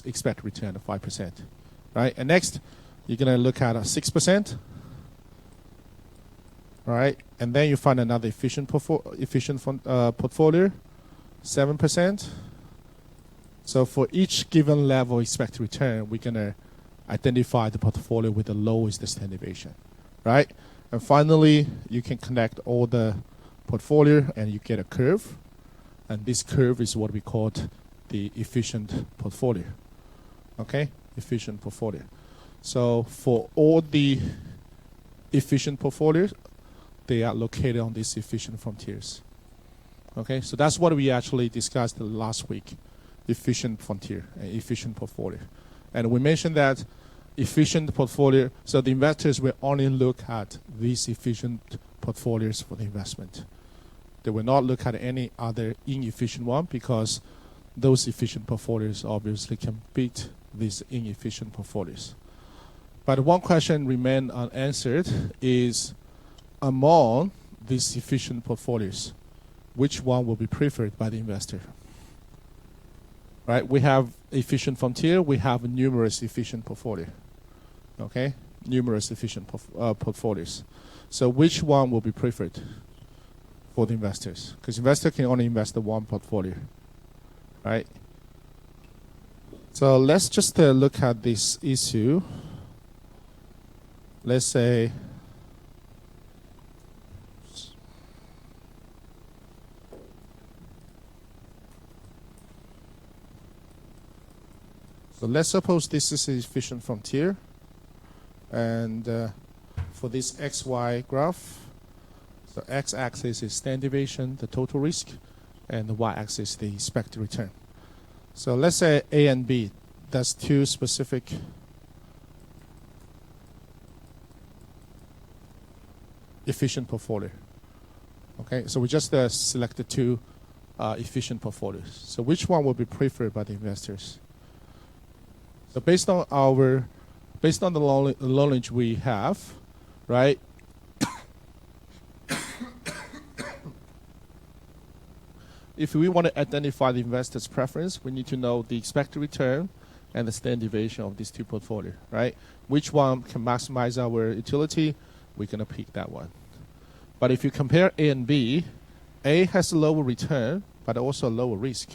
expected return of 5%, right? And next, you're going to look at a 6%, right? And then you find another efficient portfolio, 7%. So for each given level expected return, we're going to identify the portfolio with the lowest standard deviation, right? And finally, you can connect all the portfolio and you get a curve. And this curve is what we call the efficient portfolio. Okay, efficient portfolio. So for all the efficient portfolios, they are located on these efficient frontiers. Okay, so that's what we actually discussed last week, efficient frontier and efficient portfolio. And we mentioned that efficient portfolio, so the investors will only look at these efficient portfolios for the investment. They will not look at any other inefficient one because those efficient portfolios obviously can beat these inefficient portfolios. But one question remains unanswered is, among these efficient portfolios, which one will be preferred by the investor? Right? We have efficient frontier, we have numerous efficient portfolio. Okay? Numerous efficient portfolios. So which one will be preferred for the investors? Because investor can only invest in one portfolio. Right? So let's just look at this issue. Let's say so let's suppose this is an efficient frontier, and for this XY graph, the x-axis is standard deviation, the total risk, and the y-axis the expected return. So let's say A and B, that's two specific efficient portfolio. Okay, so we just selected two efficient portfolios. So which one will be preferred by the investors? So based on the knowledge we have, right? If we want to identify the investor's preference, we need to know the expected return and the standard deviation of these two portfolios, right? Which one can maximize our utility? We're going to pick that one. But if you compare A and B, A has a lower return, but also a lower risk,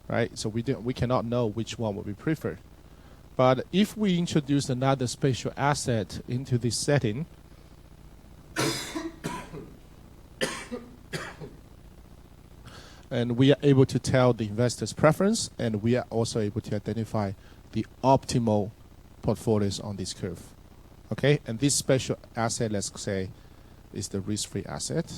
right? So we cannot know which one will be preferred. But if we introduce another spatial asset into this setting, and we are able to tell the investor's preference, and we are also able to identify the optimal portfolios on this curve. Okay, and this special asset, let's say, is the risk-free asset.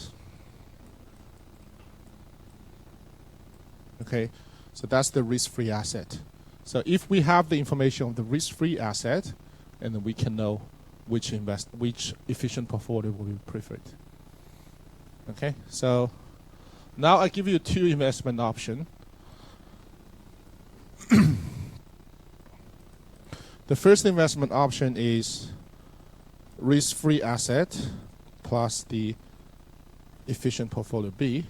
Okay, so that's the risk-free asset. So if we have the information of the risk-free asset, and then we can know which efficient portfolio will be preferred. Okay, so now I give you two investment options. The first investment option is risk-free asset plus the efficient portfolio B.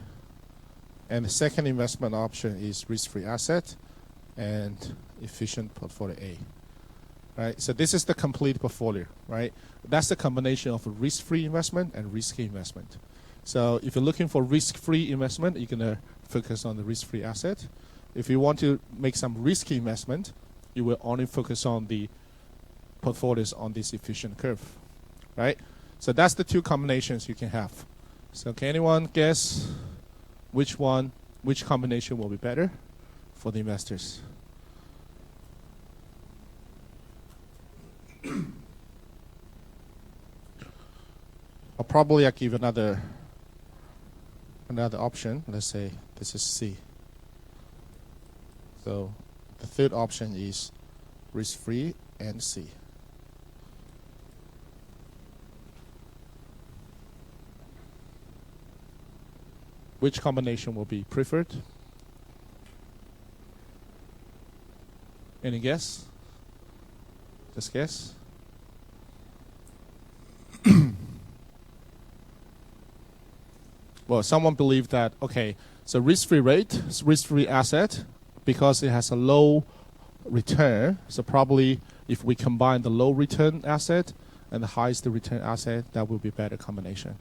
And the second investment option is risk-free asset and efficient portfolio A. Right? So this is the complete portfolio, right? That's the combination of a risk-free investment and risky investment. So if you're looking for risk-free investment, you're going to focus on the risk-free asset. If you want to make some risky investment, you will only focus on the portfolios on this efficient curve, right? So that's the two combinations you can have. So can anyone guess which combination will be better for the investors? I'll give another option. Let's say this is C. So the third option is risk-free and C. Which combination will be preferred? Any guess? Just guess. Well, someone believed that, okay, so risk-free rate, risk-free asset, because it has a low return. So probably if we combine the low return asset and the highest return asset, that will be a better combination.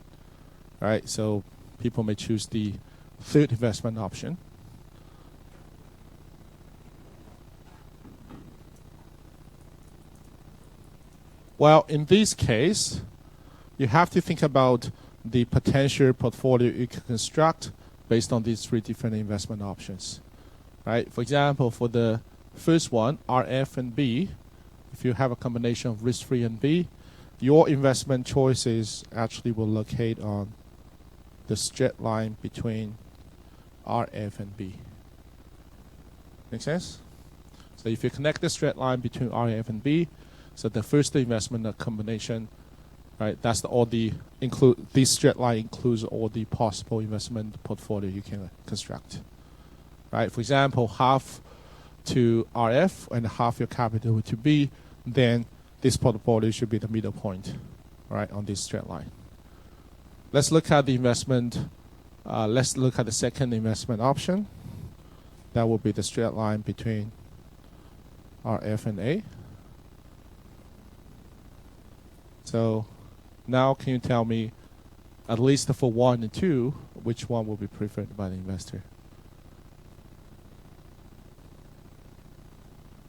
All right, so people may choose the third investment option. Well, in this case, you have to think about the potential portfolio you can construct based on these three different investment options. Right? For example, for the first one, RF and B, if you have a combination of risk-free and B, your investment choices actually will locate on the straight line between RF and B. Make sense? So if you connect the straight line between RF and B, so the first investment combination, right? That's this straight line includes all the possible investment portfolio you can construct, right? For example, half to RF and half your capital to B, then this portfolio should be the middle point, right, on this straight line. Let's look at the investment. Let's look at the second investment option. That will be the straight line between RF and A. So now can you tell me, at least for 1 and 2, which one will be preferred by the investor?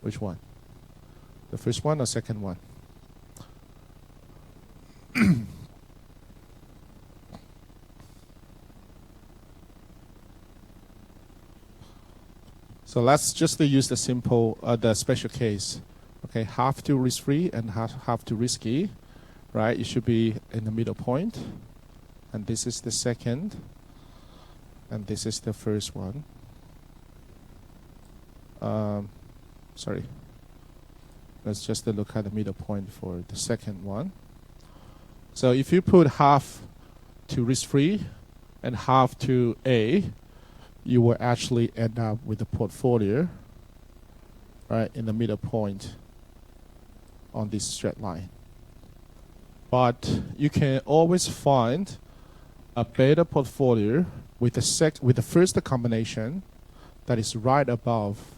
Which one? The first one or second one? So let's just use the simple, the special case. Okay, half to risk-free and half to risky, right? It should be in the middle point. And this is the second. And this is the first one. Sorry. Let's just look at the middle point for the second one. So if you put half to risk-free and half to A, you will actually end up with a portfolio, right, in the middle point on this straight line. But you can always find a better portfolio with the first combination that is right above,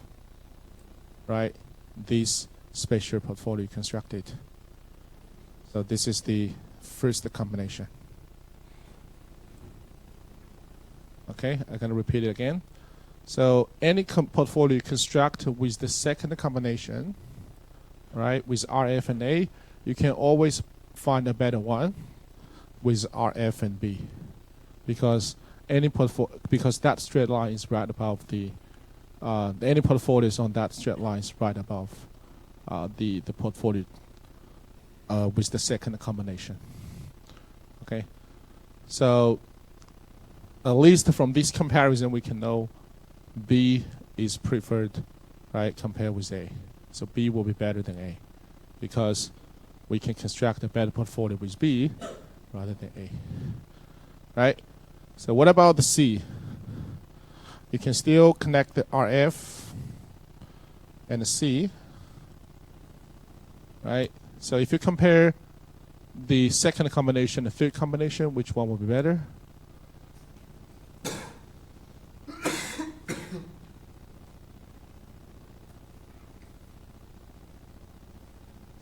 right, this special portfolio constructed. So this is the first combination. Okay, I'm going to repeat it again. So any portfolio you construct with the second combination, right, with RF and A, you can always find a better one with RF and B, because that straight line is right above the any portfolios on that straight line is right above the portfolio with the second combination. Okay, so at least from this comparison, we can know B is preferred, right, compared with A. So B will be better than A, because we can construct a better portfolio with B rather than A, right? So what about the C? You can still connect the RF and the C, right? So if you compare the second combination and the third combination, which one will be better?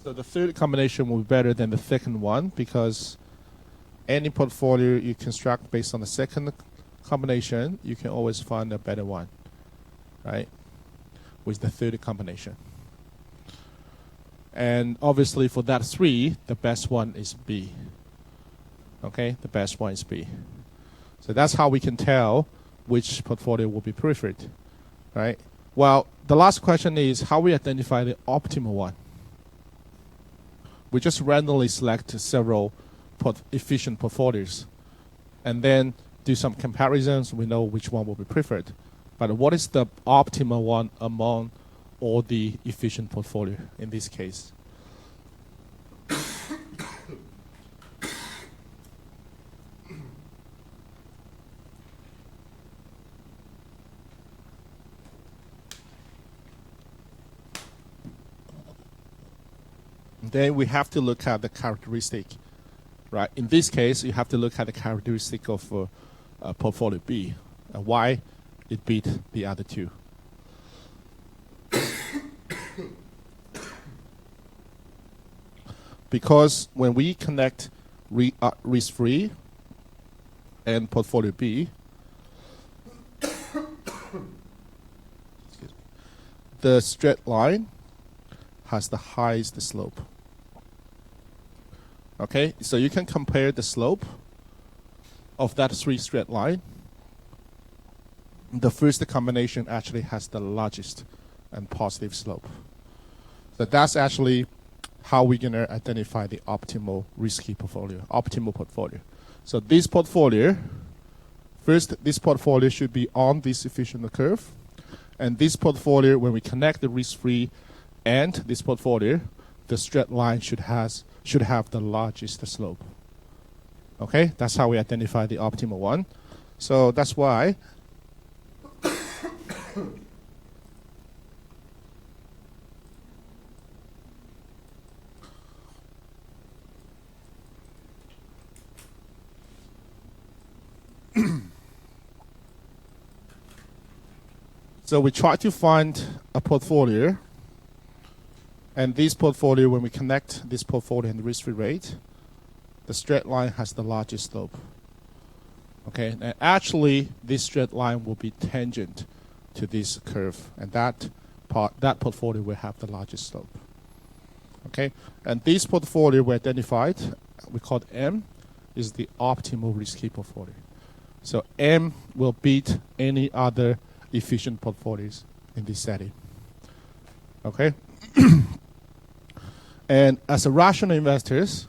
So the third combination will be better than the second one, because any portfolio you construct based on the second combination, you can always find a better one, right, with the third combination. And obviously for that 3, the best one is B. Okay, the best one is B. So that's how we can tell which portfolio will be preferred, right? Well, the last question is how we identify the optimal one. We just randomly select several efficient portfolios and then do some comparisons. We know which one will be preferred. But what is the optimal one among all the efficient portfolio in this case? Then we have to look at the characteristic, right? In this case, you have to look at the characteristic of portfolio B and why it beat the other two. because when we connect risk-free and portfolio B, the straight line has the highest slope. Okay, so you can compare the slope of that three straight line. The first combination actually has the largest and positive slope. So that's actually how we're going to identify the optimal risky portfolio, optimal portfolio. So this portfolio, first, this portfolio should be on this efficient curve. And this portfolio, when we connect the risk-free and this portfolio, the straight line should have the largest slope. Okay, that's how we identify the optimal one. So that's why so we try to find a portfolio, and this portfolio, when we connect this portfolio and the risk-free rate, the straight line has the largest slope. Okay, and actually this straight line will be tangent to this curve, and that portfolio will have the largest slope. Okay, and this portfolio we identified, we called M, is the optimal risky portfolio. So M will beat any other efficient portfolios in this setting. Okay, and as a rational investors,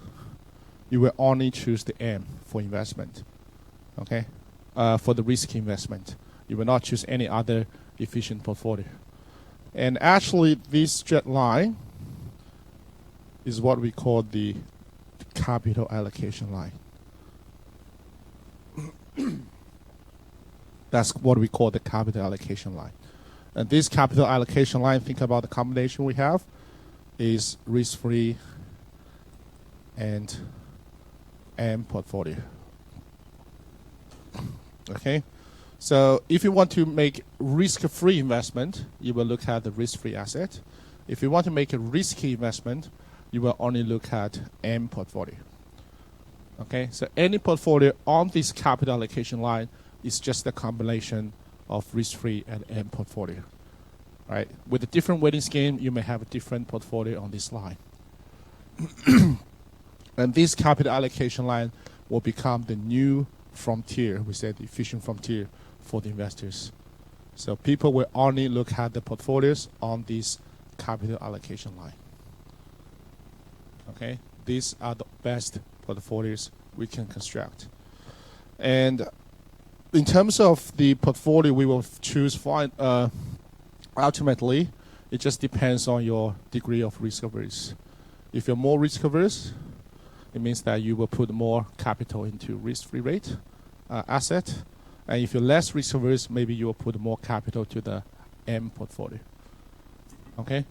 you will only choose the M for investment. Okay, for the risky investment, you will not choose any other efficient portfolio. And actually, this straight line is what we call the capital allocation line. That's what we call the capital allocation line. And this capital allocation line, think about the combination we have, is risk-free and M portfolio. Okay, so if you want to make risk-free investment, you will look at the risk-free asset. If you want to make a risky investment, you will only look at M portfolio. Okay, so any portfolio on this capital allocation line is just a combination of risk-free and M portfolio. Right? With a different weighting scheme, you may have a different portfolio on this line. And this capital allocation line will become the new frontier, we said the efficient frontier for the investors. So people will only look at the portfolios on this capital allocation line. Okay, these are the best portfolios we can construct. And in terms of the portfolio we will choose, ultimately, it just depends on your degree of risk averse. If you're more risk averse, it means that you will put more capital into risk-free rate asset. And if you're less risk averse, maybe you will put more capital to the M portfolio. Okay?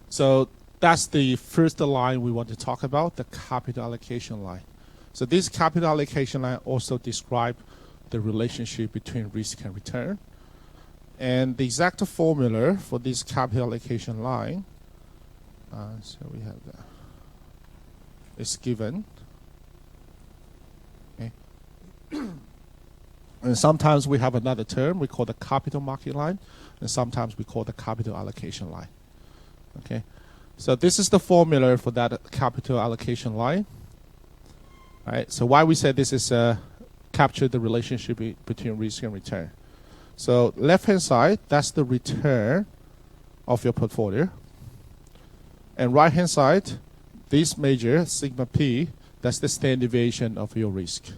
So that's the first line we want to talk about, the capital allocation line. So this capital allocation line also describes the relationship between risk and return. And the exact formula for this capital allocation line, so we have that, is given. Okay. And sometimes we have another term we call the capital market line, and sometimes we call the capital allocation line. Okay, so this is the formula for that capital allocation line. All right, so why we say this is capture the relationship between risk and return. So left-hand side, that's the return of your portfolio. And right-hand side, this measure, sigma p, that's the standard deviation of your risk.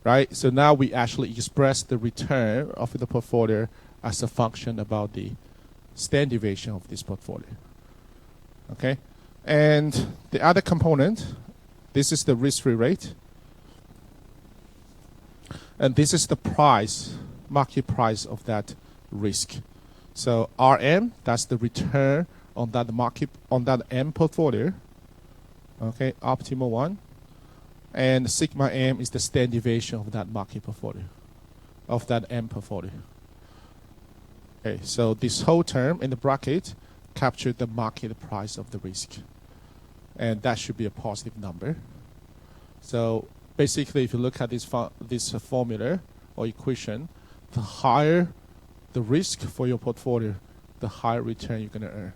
Right? So now we actually express the return of the portfolio as a function about the standard deviation of this portfolio. Okay? And the other component, this is the risk-free rate. And this is the price, market price of that risk. So RM, that's the return on that market, on that M portfolio. Okay, optimal one. And sigma M is the standard deviation of that market portfolio, of that M portfolio. Okay, so this whole term in the bracket capture the market price of the risk, and that should be a positive number. So basically, if you look at this formula or equation, the higher the risk for your portfolio, the higher return you're going to earn.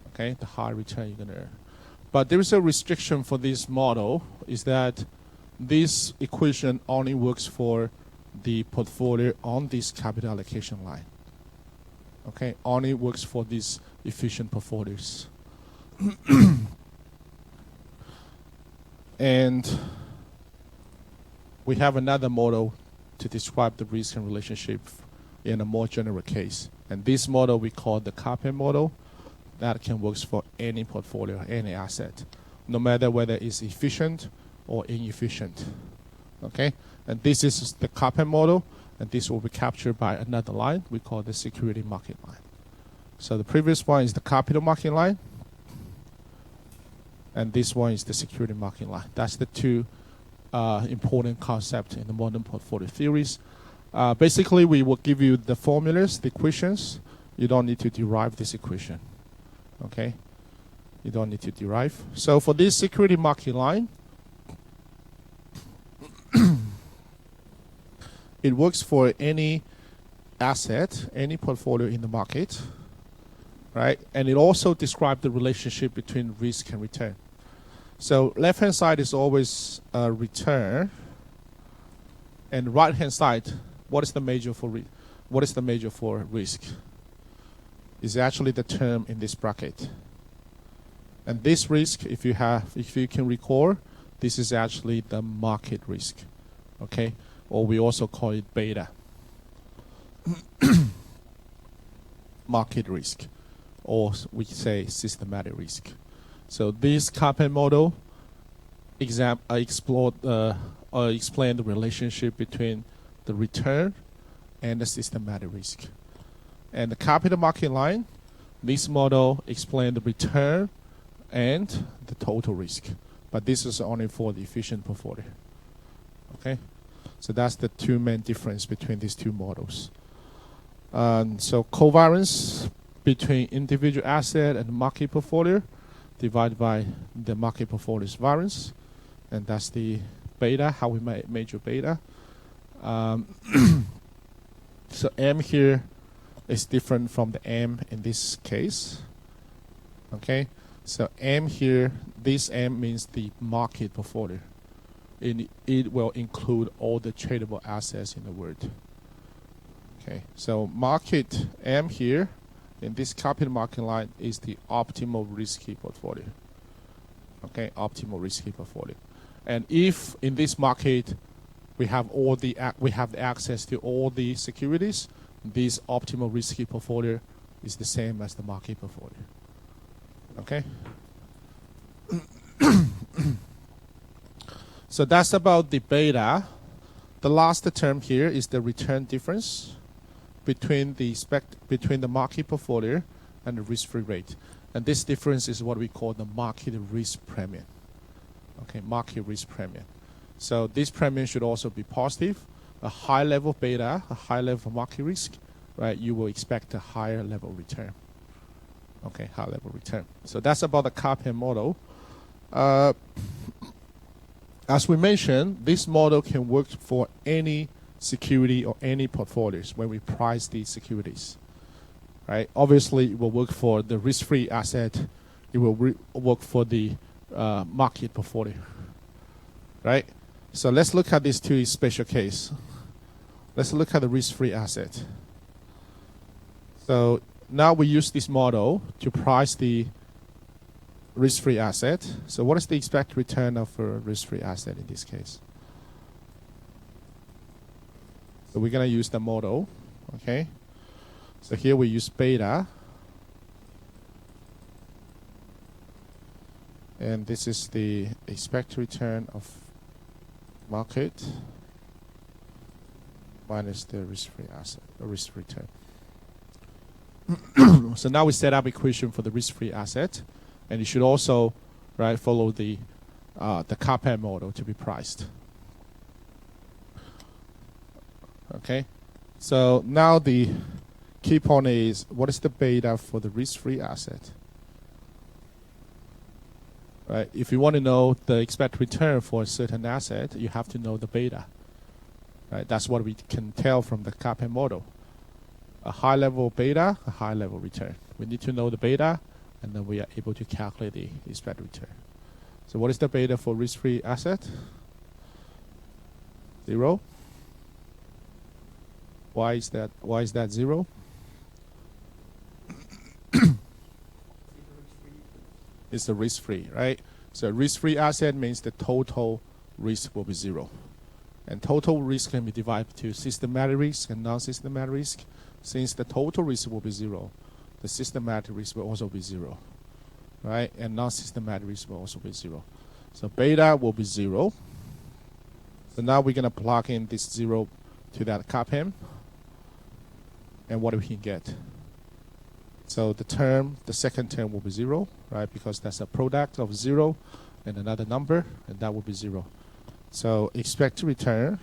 Okay, the higher return you're going to earn. But there is a restriction for this model, is that this equation only works for the portfolio on this capital allocation line. Okay, only works for these efficient portfolios. And we have another model to describe the risk and relationship in a more general case. And this model we call the Kaplan model. That can work for any portfolio, any asset, no matter whether it's efficient or inefficient. Okay, and this is the Kaplan model, and this will be captured by another line we call the security market line. So the previous one is the capital market line, and this one is the security market line. That's the two important concepts in the modern portfolio theories. Basically, we will give you the formulas, the equations. You don't need to derive this equation. Okay, you don't need to derive. So for this security market line, it works for any asset, any portfolio in the market, right? And it also describes the relationship between risk and return. So left-hand side is always return, and right-hand side, what is the measure for risk? Is actually the term in this bracket. And this risk, if you can recall, this is actually the market risk, okay? Or we also call it beta. Market risk, or we say systematic risk. So this Kaplan model explain the relationship between the return and the systematic risk. And the capital market line, this model explains the return and the total risk. But this is only for the efficient portfolio. Okay? So that's the two main difference between these two models. So covariance between individual asset and market portfolio divided by the market portfolio's variance. And that's the beta, how we measure beta. So M here is different from the M in this case. Okay, so M here, this M means the market portfolio. It will include all the tradable assets in the world. Okay, so market M here in this capital market line is the optimal risky portfolio. Okay, optimal risky portfolio. And if in this market we have the access to all the securities, this optimal risky portfolio is the same as the market portfolio. Okay? So that's about the beta. The last term here is the return difference between the market portfolio and the risk-free rate. And this difference is what we call the market risk premium. Okay, market risk premium. So this premium should also be positive. A high level of beta, a high level of market risk, right? You will expect a higher level return. Okay, high level return. So that's about the Kaplan model. As we mentioned, this model can work for any security or any portfolios when we price these securities, right? Obviously, it will work for the risk-free asset. It will work for the market portfolio, right? So let's look at these two special cases. Let's look at the risk-free asset. So now we use this model to price the risk-free asset. So what is the expected return of a risk-free asset in this case? So we're going to use the model, okay? So here we use beta. And this is the expected return of market minus the risk-free asset, or risk return. So now we set up equation for the risk-free asset, and you should also, right, follow the Kaplan model to be priced. Okay, so now the key point is, what is the beta for the risk-free asset? Right? If you want to know the expected return for a certain asset, you have to know the beta. Right? That's what we can tell from the CAPM model. A high-level beta, a high-level return. We need to know the beta, and then we are able to calculate the expected return. So what is the beta for risk-free asset? 0. Why is that 0? It's the risk-free, right? So risk-free asset means the total risk will be 0. And total risk can be divided to systematic risk and non-systematic risk. Since the total risk will be 0, the systematic risk will also be 0, right? And non-systematic risk will also be 0. So beta will be 0. So now we're going to plug in this 0 to that CAPM. And what do we get? So the second term will be 0, right? Because that's a product of 0 and another number, and that will be 0. So expected return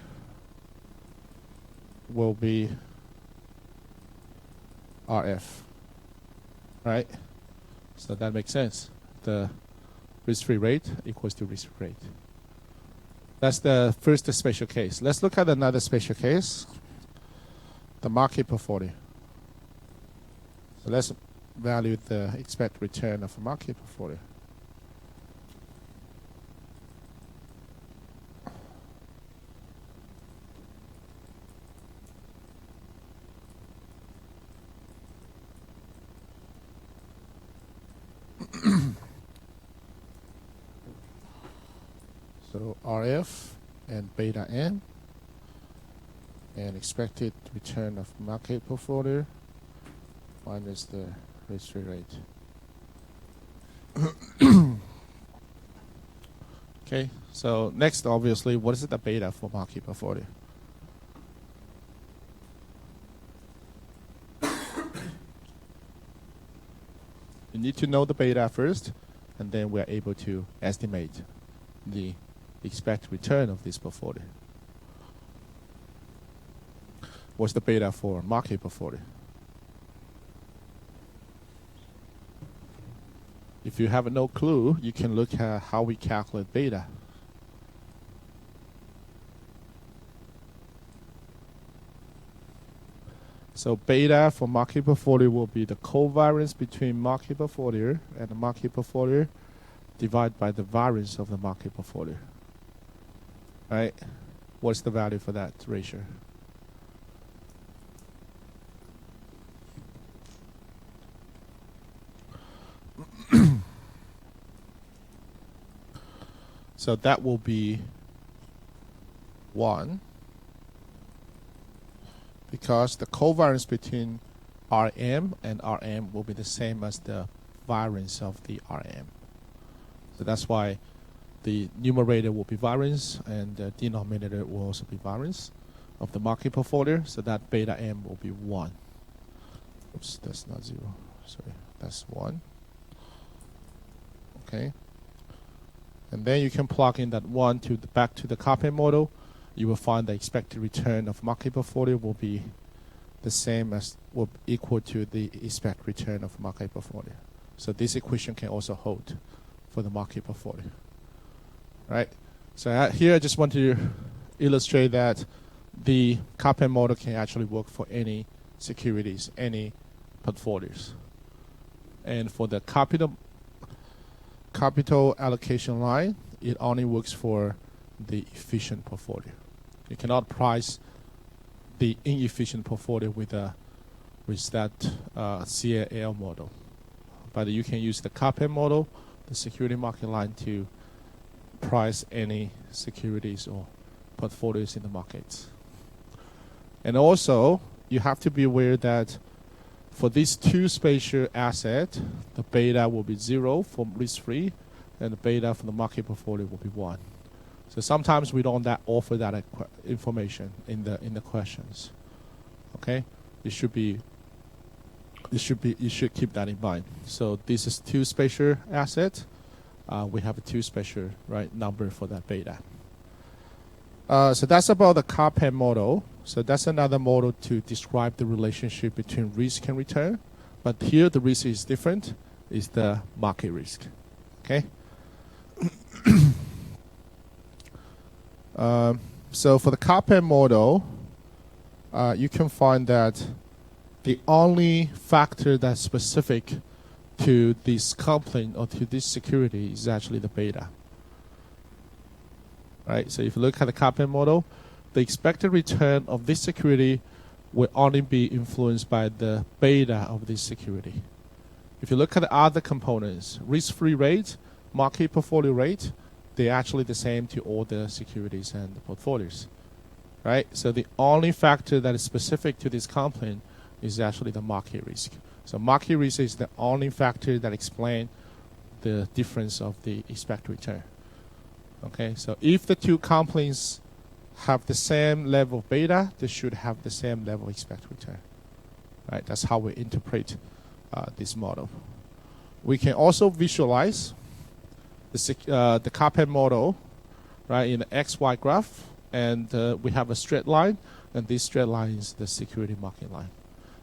will be RF, right? So that makes sense. The risk-free rate equals to risk-free rate. That's the first special case. Let's look at another special case, the market portfolio. So let's value the expected return of a market portfolio. So RF and beta n and expected return of market portfolio minus the risk-free rate. Okay, so next, obviously, what is the beta for market portfolio? You need to know the beta first, and then we're able to estimate the expected return of this portfolio. What's the beta for market portfolio? If you have no clue, you can look at how we calculate beta. So beta for market portfolio will be the covariance between market portfolio and the market portfolio divided by the variance of the market portfolio. Right? What's the value for that ratio? So that will be 1, because the covariance between RM and RM will be the same as the variance of the RM. So that's why the numerator will be variance and the denominator will also be variance of the market portfolio. So that beta M will be 1. Oops, that's not 0. Sorry, that's 1. Okay. And then you can plug in that 1 to the back to the CAPM model. You will find the expected return of market portfolio will be the same as, will equal to the expected return of market portfolio. So this equation can also hold for the market portfolio. Right? So here I just want to illustrate that the CAPM model can actually work for any securities, any portfolios. And for the capital allocation line, it only works for the efficient portfolio. You cannot price the inefficient portfolio with that CAL model. But you can use the CAPM model, the security market line, to price any securities or portfolios in the markets. And also, you have to be aware that for these two spatial assets, the beta will be 0 for risk-free, and the beta for the market portfolio will be 1. So sometimes we don't offer that information in the questions. Okay, you should keep that in mind. So this is two spatial assets. We have a two spatial number for that beta. So that's about the CAPM model. So that's another model to describe the relationship between risk and return. But here the risk is different, is the market risk. Okay? So for the CAPM model, you can find that the only factor that's specific to this company or to this security is actually the beta. Right? So if you look at the CAPM model, the expected return of this security will only be influenced by the beta of this security. If you look at the other components, risk-free rate, market portfolio rate, they're actually the same to all the securities and the portfolios, right? So the only factor that is specific to this company is actually the market risk. So market risk is the only factor that explains the difference of the expected return. Okay, so if the two companies have the same level of beta, they should have the same level of expected return. Right? That's how we interpret this model. We can also visualize the CAPM model, right, in the XY graph, and we have a straight line, and this straight line is the security market line.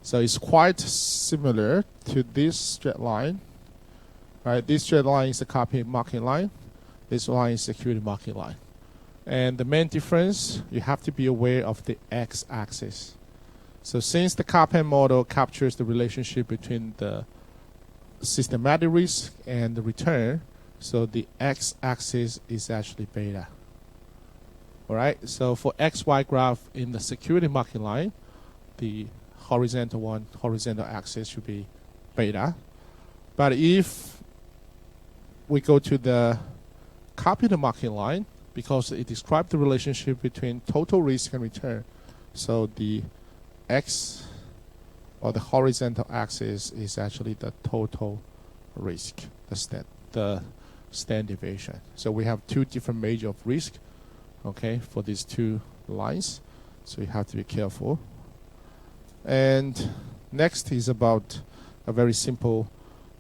So it's quite similar to this straight line. Right? This straight line is the CAPM market line. This line is security market line. And the main difference, you have to be aware of the x-axis. So since the CAPM model captures the relationship between the systematic risk and the return, so the x-axis is actually beta. All right. So for XY graph in the security market line, the horizontal axis should be beta. But if we go to the capital market line, because it describes the relationship between total risk and return, so the x or the horizontal axis is actually the total risk, the standard deviation. So we have two different measures of risk, okay, for these two lines. So you have to be careful. And next is about a very simple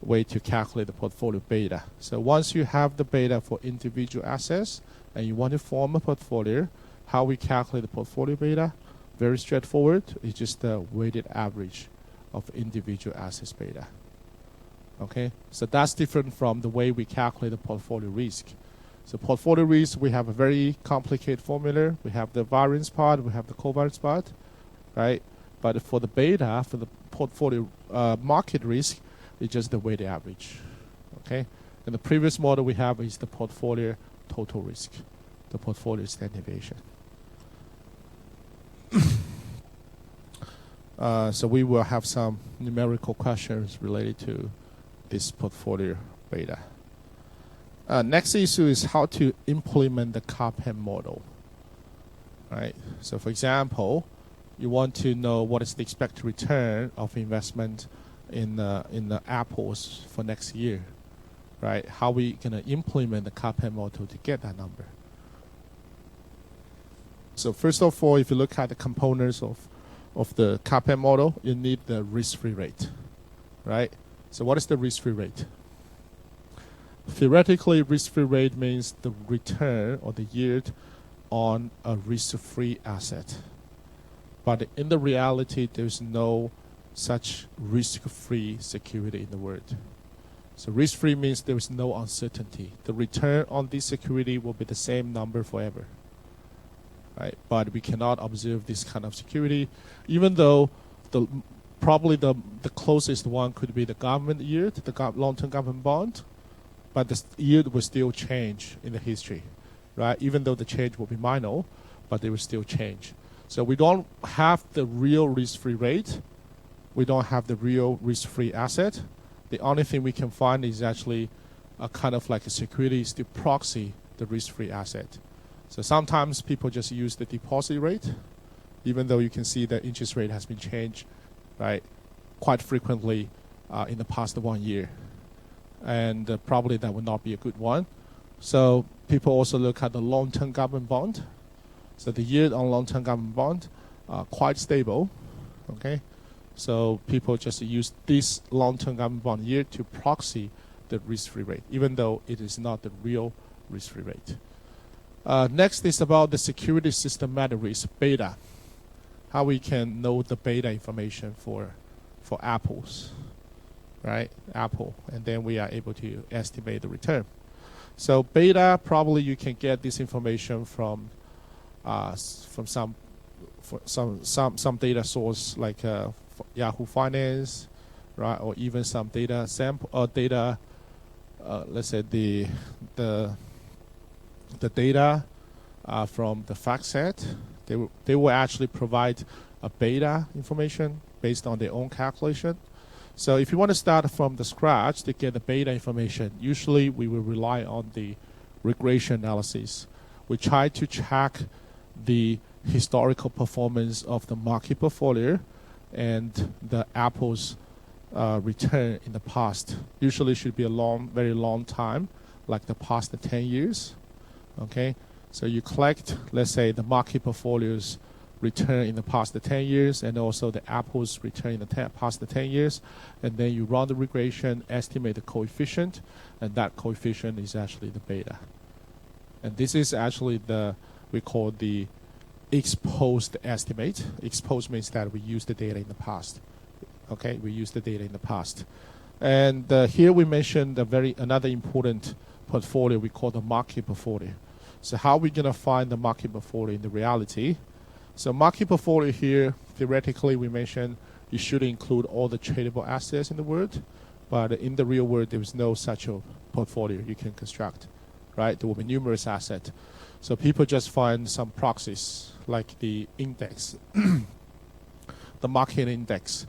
way to calculate the portfolio beta. So once you have the beta for individual assets and you want to form a portfolio, how we calculate the portfolio beta? Very straightforward. It's just the weighted average of individual assets beta. Okay, so that's different from the way we calculate the portfolio risk. So portfolio risk, we have a very complicated formula. We have the variance part, we have the covariance part, right? But for the beta, for the portfolio market risk, it's just the weighted average. Okay, and the previous model we have is the portfolio total risk, the portfolio standard deviation. So we will have some numerical questions related to this portfolio beta. Next issue is how to implement the CAPM model. Right. So for example, you want to know what is the expected return of investment in the apples for next year. Right. How we gonna implement the CAPM model to get that number? So first of all, if you look at the components of the CAPM model, you need the risk-free rate, right? So what is the risk-free rate? Theoretically, risk-free rate means the return or the yield on a risk-free asset. But in the reality, there's no such risk-free security in the world. So risk-free means there is no uncertainty. The return on this security will be the same number forever. Right? But we cannot observe this kind of security, even though probably the closest one could be the government yield, the long-term government bond, but the yield will still change in the history, right? Even though the change will be minor, but they will still change. So we don't have the real risk-free rate. We don't have the real risk-free asset. The only thing we can find is actually a kind of like a security to proxy the risk-free asset. So sometimes people just use the deposit rate, even though you can see the interest rate has been changed, right, quite frequently in the past 1 year. And probably that would not be a good one. So people also look at the long-term government bond. So the yield on long-term government bond quite stable, okay? So people just use this long-term government bond yield to proxy the risk-free rate, even though it is not the real risk-free rate. Next is about the security systematic risk, beta. how we can know the beta information for apples, right? Apple, and then we are able to estimate the return. So beta, probably you can get this information from some data source like Yahoo Finance, right? Or even some data sample or data. Let's say the data from the fact set. They will actually provide a beta information based on their own calculation. So if you want to start from the scratch to get the beta information, usually we will rely on the regression analysis. We try to track the historical performance of the market portfolio and the Apple's return in the past. Usually should be a very long time, like the past 10 years. Okay, so you collect, let's say, the market portfolio's return in the past 10 years and also the Apple's return in the past 10 years, and then you run the regression, estimate the coefficient, and that coefficient is actually the beta. And this is actually we call the exposed estimate. Exposed means that we use the data in the past. Okay, we use the data in the past. And here we mentioned another important portfolio we call the market portfolio. So how are we going to find the market portfolio in the reality? So market portfolio here, theoretically, we mentioned you should include all the tradable assets in the world, but in the real world, there is no such a portfolio you can construct, right? There will be numerous assets. So people just find some proxies, like the index, the market index,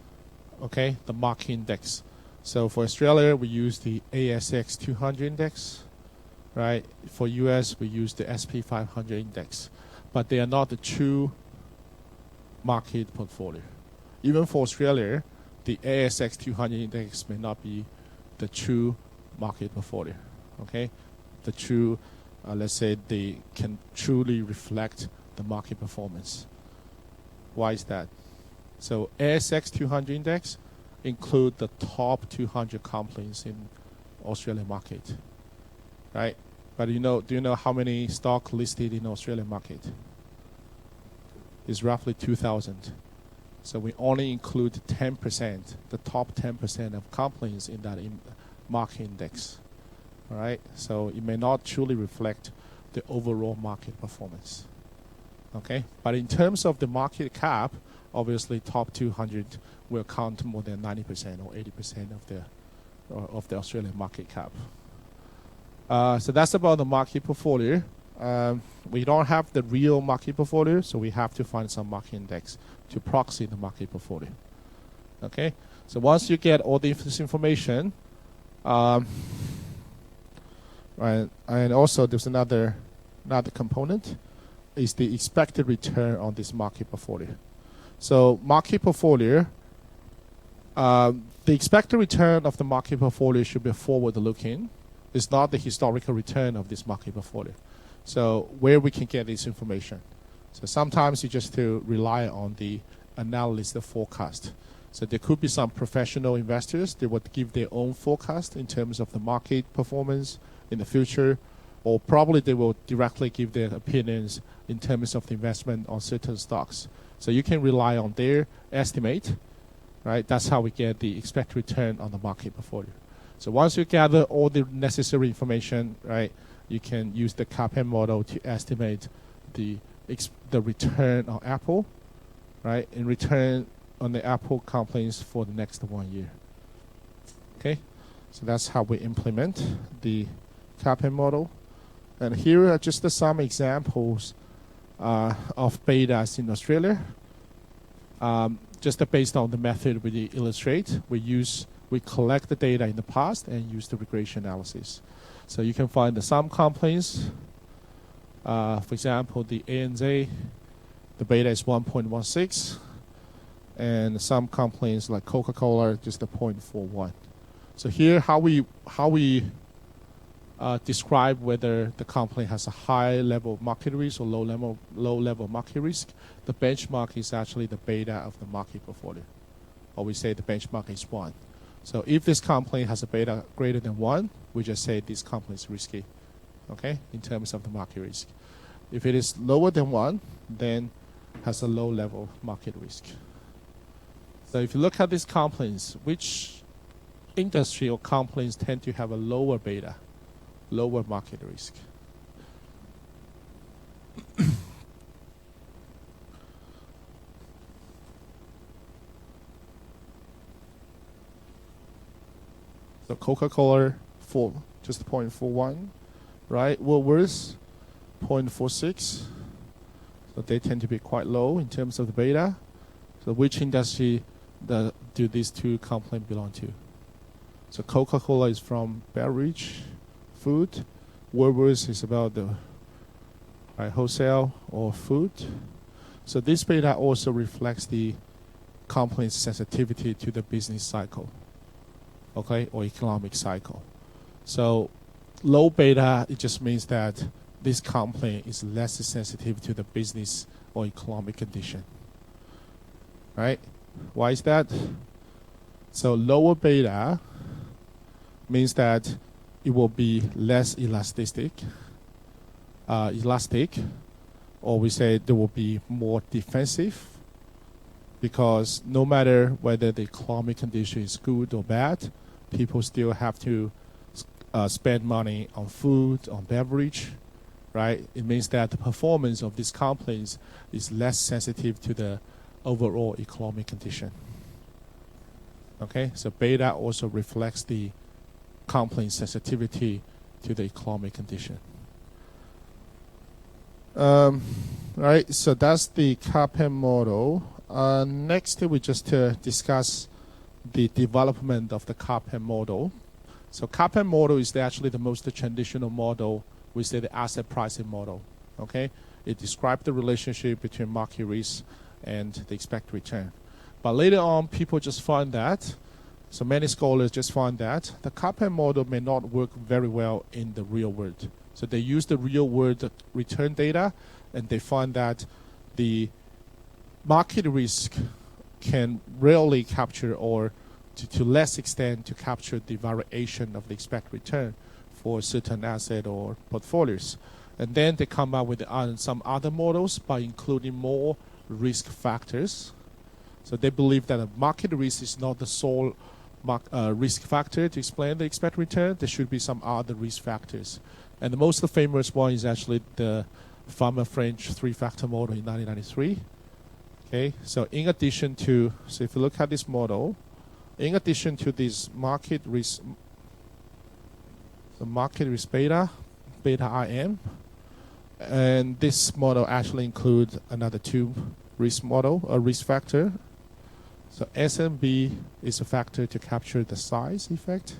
okay, the market index. So for Australia, we use the ASX200 index, right? For US, we use the SP500 index, but they are not the true market portfolio. Even for Australia, the ASX200 index may not be the true market portfolio, okay? The true, let's say they can truly reflect the market performance. Why is that? So ASX200 index include the top 200 companies in Australian market, right? But do you know how many stock listed in Australian market? It's roughly 2,000. So we only include 10%, the top 10% of companies in that market index, all right? So it may not truly reflect the overall market performance, okay? But in terms of the market cap, obviously top 200 will count more than 90% or 80% of the Australian market cap. So that's about the market portfolio. We don't have the real market portfolio, so we have to find some market index to proxy the market portfolio. Okay, so once you get all this information, and also there's another component, is the expected return on this market portfolio. So market portfolio, the expected return of the market portfolio should be forward-looking. It's not the historical return of this market portfolio. So where we can get this information? So sometimes you just to rely on the analyst forecast. So there could be some professional investors, they would give their own forecast in terms of the market performance in the future, or probably they will directly give their opinions in terms of the investment on certain stocks. So you can rely on their estimate, right? That's how we get the expected return on the market portfolio. So once you gather all the necessary information, right, you can use the CAPM model to estimate the return on Apple, right, in return on the Apple companies for the next 1 year. Okay, so that's how we implement the CAPM model. And here are just some examples of betas in Australia. Just based on the method we illustrate, we collect the data in the past and use the regression analysis. So you can find some companies, for example, the ANZ, the beta is 1.16, and some companies like Coca-Cola, just a 0.41. So here, how we describe whether the company has a high level of market risk or low level market risk. The benchmark is actually the beta of the market portfolio, or we say the benchmark is 1. So if this company has a beta greater than 1, we just say this company is risky, okay, in terms of the market risk. If it is lower than 1, then has a low level market risk. So if you look at these companies, which industry or companies tend to have a lower beta, lower market risk? So Coca-Cola, just 0.41, right? Woolworths, 0.46. So they tend to be quite low in terms of the beta. So which industry do these two companies belong to? So Coca-Cola is from beverage, food. Woolworths is about the wholesale or food. So this beta also reflects the company's sensitivity to the business cycle, okay, or economic cycle. So low beta, it just means that this company is less sensitive to the business or economic condition, right? Why is that? So lower beta means that it will be less elastic, or we say there will be more defensive, because no matter whether the economic condition is good or bad, people still have to spend money on food, on beverage, right? It means that the performance of these companies is less sensitive to the overall economic condition. Okay, so beta also reflects the company's sensitivity to the economic condition. Right, so that's the CAPM model. Next, we just discuss the development of the CAPM model. So CAPM model is actually the most traditional model. We say the asset pricing model. Okay, it describes the relationship between market risk and the expected return. But later on, people just find that, so many scholars just find that the CAPM model may not work very well in the real world. So they use the real world return data, and they find that the market risk can rarely capture, or to less extent to capture, the variation of the expected return for certain asset or portfolios. And then they come up with some other models by including more risk factors. So they believe that a market risk is not the sole risk factor to explain the expected return. There should be some other risk factors. And the most famous one is actually the Farmer-French three-factor model in 1993. Okay, so in addition to, so if you look at this model, in addition to this market risk, the market risk beta IM, and this model actually includes another two risk factor. So SMB is a factor to capture the size effect,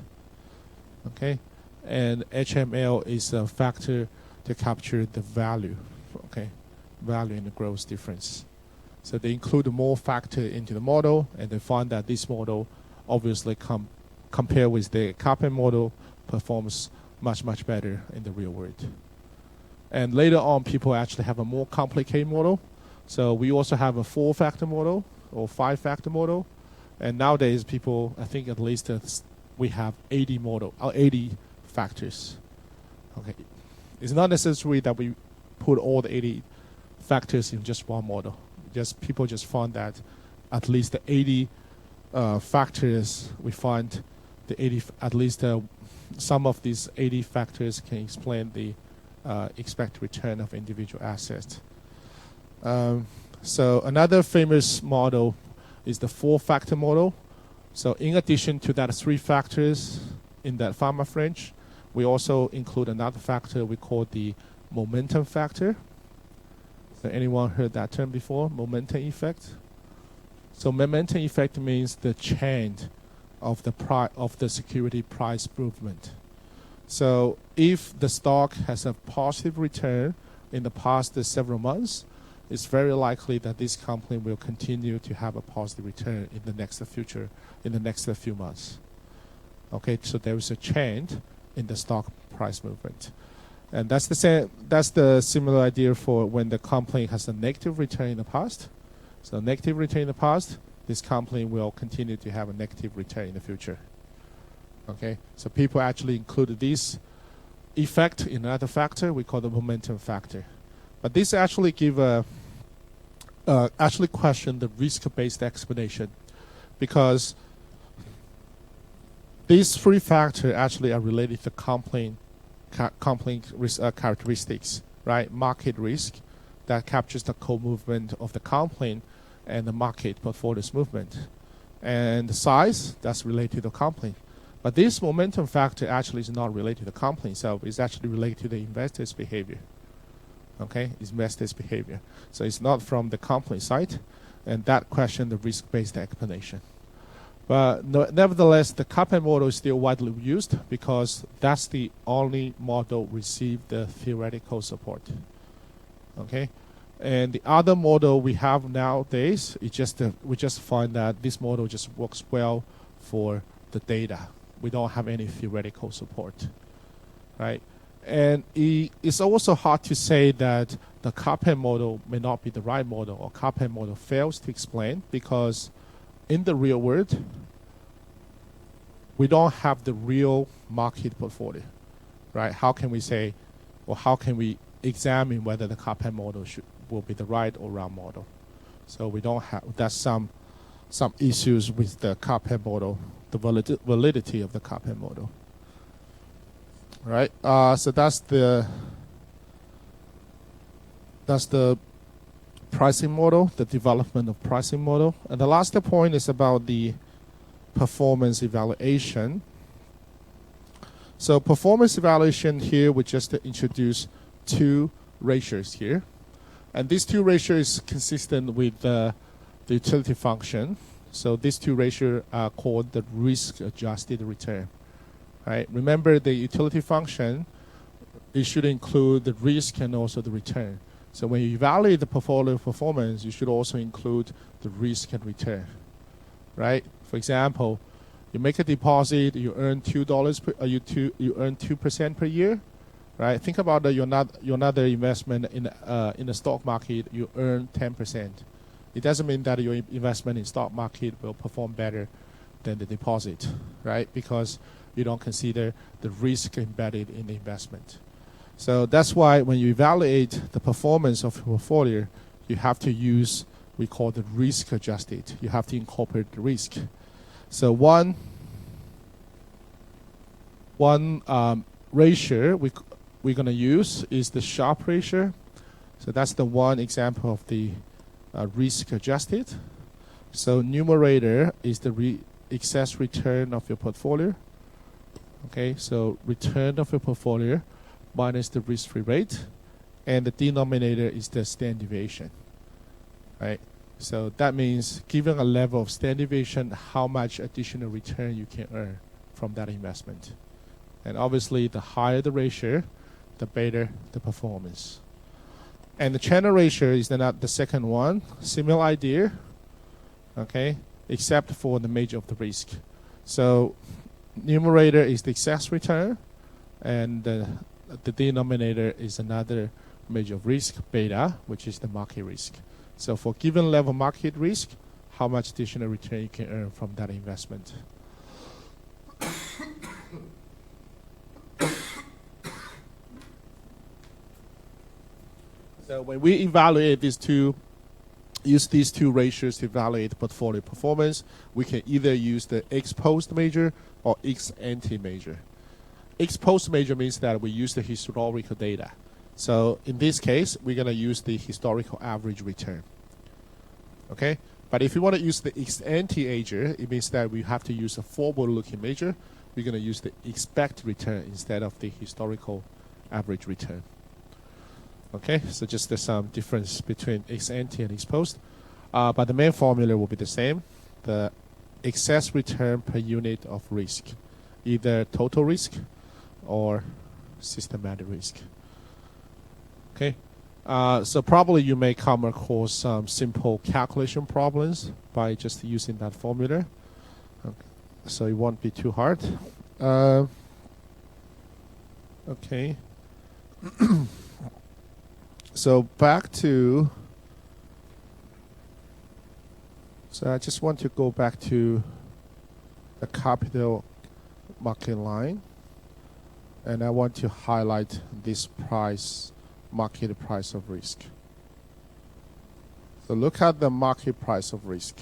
okay, and HML is a factor to capture the value, okay, value in the growth difference. So they include more factor into the model, and they find that this model obviously compared with the CAPM model performs much better in the real world. And later on, people actually have a more complicated model. So we also have a 4-factor model or 5-factor model. And nowadays, people, I think at least we have 80 factors. Okay, it's not necessary that we put all the 80 factors in just one model. People just find that at least the 80 factors, we find the 80, at least some of these 80 factors can explain the expected return of individual assets. So another famous model is the 4-factor model. So in addition to that 3 factors in that Farmer-French, we also include another factor we call the momentum factor. So anyone heard that term before? Momentum effect. So momentum effect means the change of the security price movement. So if the stock has a positive return in the past several months, it's very likely that this company will continue to have a positive return in the next few months. Okay, so there is a change in the stock price movement. And that's the similar idea for when the company has a negative return in the past. So negative return in the past, this company will continue to have a negative return in the future. Okay, so people actually include this effect in another factor we call the momentum factor. But this actually give a actually question the risk-based explanation, because these three factors actually are related to complaint risk, characteristics, right? Market risk that captures the co-movement of the complaint and the market portfolio's movement, and the size that's related to complaint. But this momentum factor actually is not related to complaint itself. It's actually related to the investor's behavior. Okay, it's investor's behavior. So it's not from the complaint side, and that question the risk-based explanation. But nevertheless, the CAPM model is still widely used because that's the only model received the theoretical support. Okay, and the other model we have nowadays is just we just find that this model just works well for the data. We don't have any theoretical support, right? And it's also hard to say that the CAPM model may not be the right model, or CAPM model fails to explain, because in the real world, we don't have the real market portfolio, right? How can we say, or how can we examine whether the CAPM model will be the right or wrong model? So we don't have, that's some issues with the CAPM model, the validity of the CAPM model. Right, so that's the pricing model, the development of pricing model. And the last point is about the performance evaluation. So performance evaluation here, we just introduce two ratios here. And these two ratios is consistent with the utility function. So these two ratios are called the risk-adjusted return. Right? Remember, the utility function, it should include the risk and also the return. So when you evaluate the portfolio performance, you should also include the risk and return. Right? For example, you make a deposit, you earn $2 per, you earn 2% per year. Right? Think about your another investment in the stock market, you earn 10%. It doesn't mean that your investment in stock market will perform better than the deposit, right? Because you don't consider the risk embedded in the investment. So that's why when you evaluate the performance of your portfolio, you have to use, we call the risk adjusted. You have to incorporate the risk. So one ratio we're going to use is the Sharpe ratio. So that's the one example of the risk adjusted. So numerator is the excess return of your portfolio. Okay, so return of your portfolio minus the risk-free rate, and the denominator is the standard deviation. Right? So that means given a level of standard deviation, how much additional return you can earn from that investment. And obviously, the higher the ratio, the better the performance. And the channel ratio is the second one. Similar idea, okay, except for the measure of the risk. So numerator is the excess return, and the denominator is another measure of risk, beta, which is the market risk. So for given level market risk, how much additional return you can earn from that investment. So when we evaluate use these two ratios to evaluate portfolio performance, we can either use the ex-post measure or ex-ante measure. Ex-post measure means that we use the historical data. So in this case, we're going to use the historical average return. Okay? But if you want to use the ex-ante measure, it means that we have to use a forward-looking measure. We're going to use the expected return instead of the historical average return. Okay, so just there's some difference between ex-ante and ex-post. But the main formula will be the same. The excess return per unit of risk, either total risk or systematic risk. Okay, so probably you may come across some simple calculation problems by just using that formula. Okay. So it won't be too hard. Okay. So back to, so I just want to go back to the capital market line, and I want to highlight this price, market price of risk. So look at the market price of risk.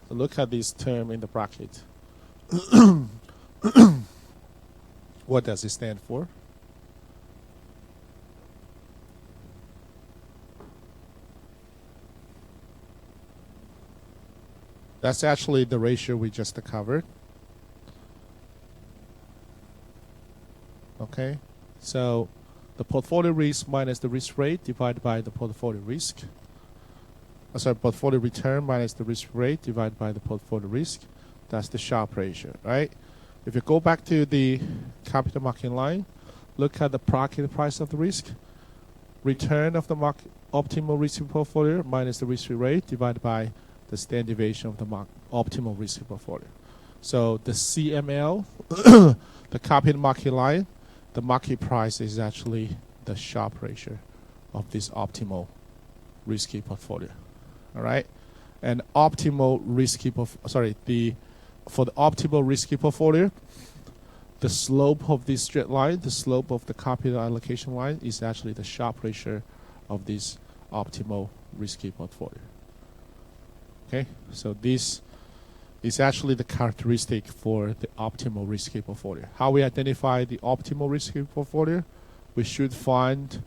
So look at this term in the bracket. What does it stand for? That's actually the ratio we just covered. Okay, so the portfolio risk minus the risk rate divided by the portfolio risk. Portfolio return minus the risk rate divided by the portfolio risk. That's the Sharpe ratio, right? If you go back to the capital market line, look at the market price of the risk, return of the market optimal risk portfolio minus the risk rate divided by the standard deviation of the optimal risk portfolio. So the CML, the capital market line, the market price is actually the Sharpe ratio of this optimal risky portfolio. All right, and optimal risky for the optimal risky portfolio, the slope of this straight line, the slope of the capital allocation line is actually the Sharpe ratio of this optimal risky portfolio. Okay, so this is actually the characteristic for the optimal risky portfolio. How we identify the optimal risky portfolio? We should find,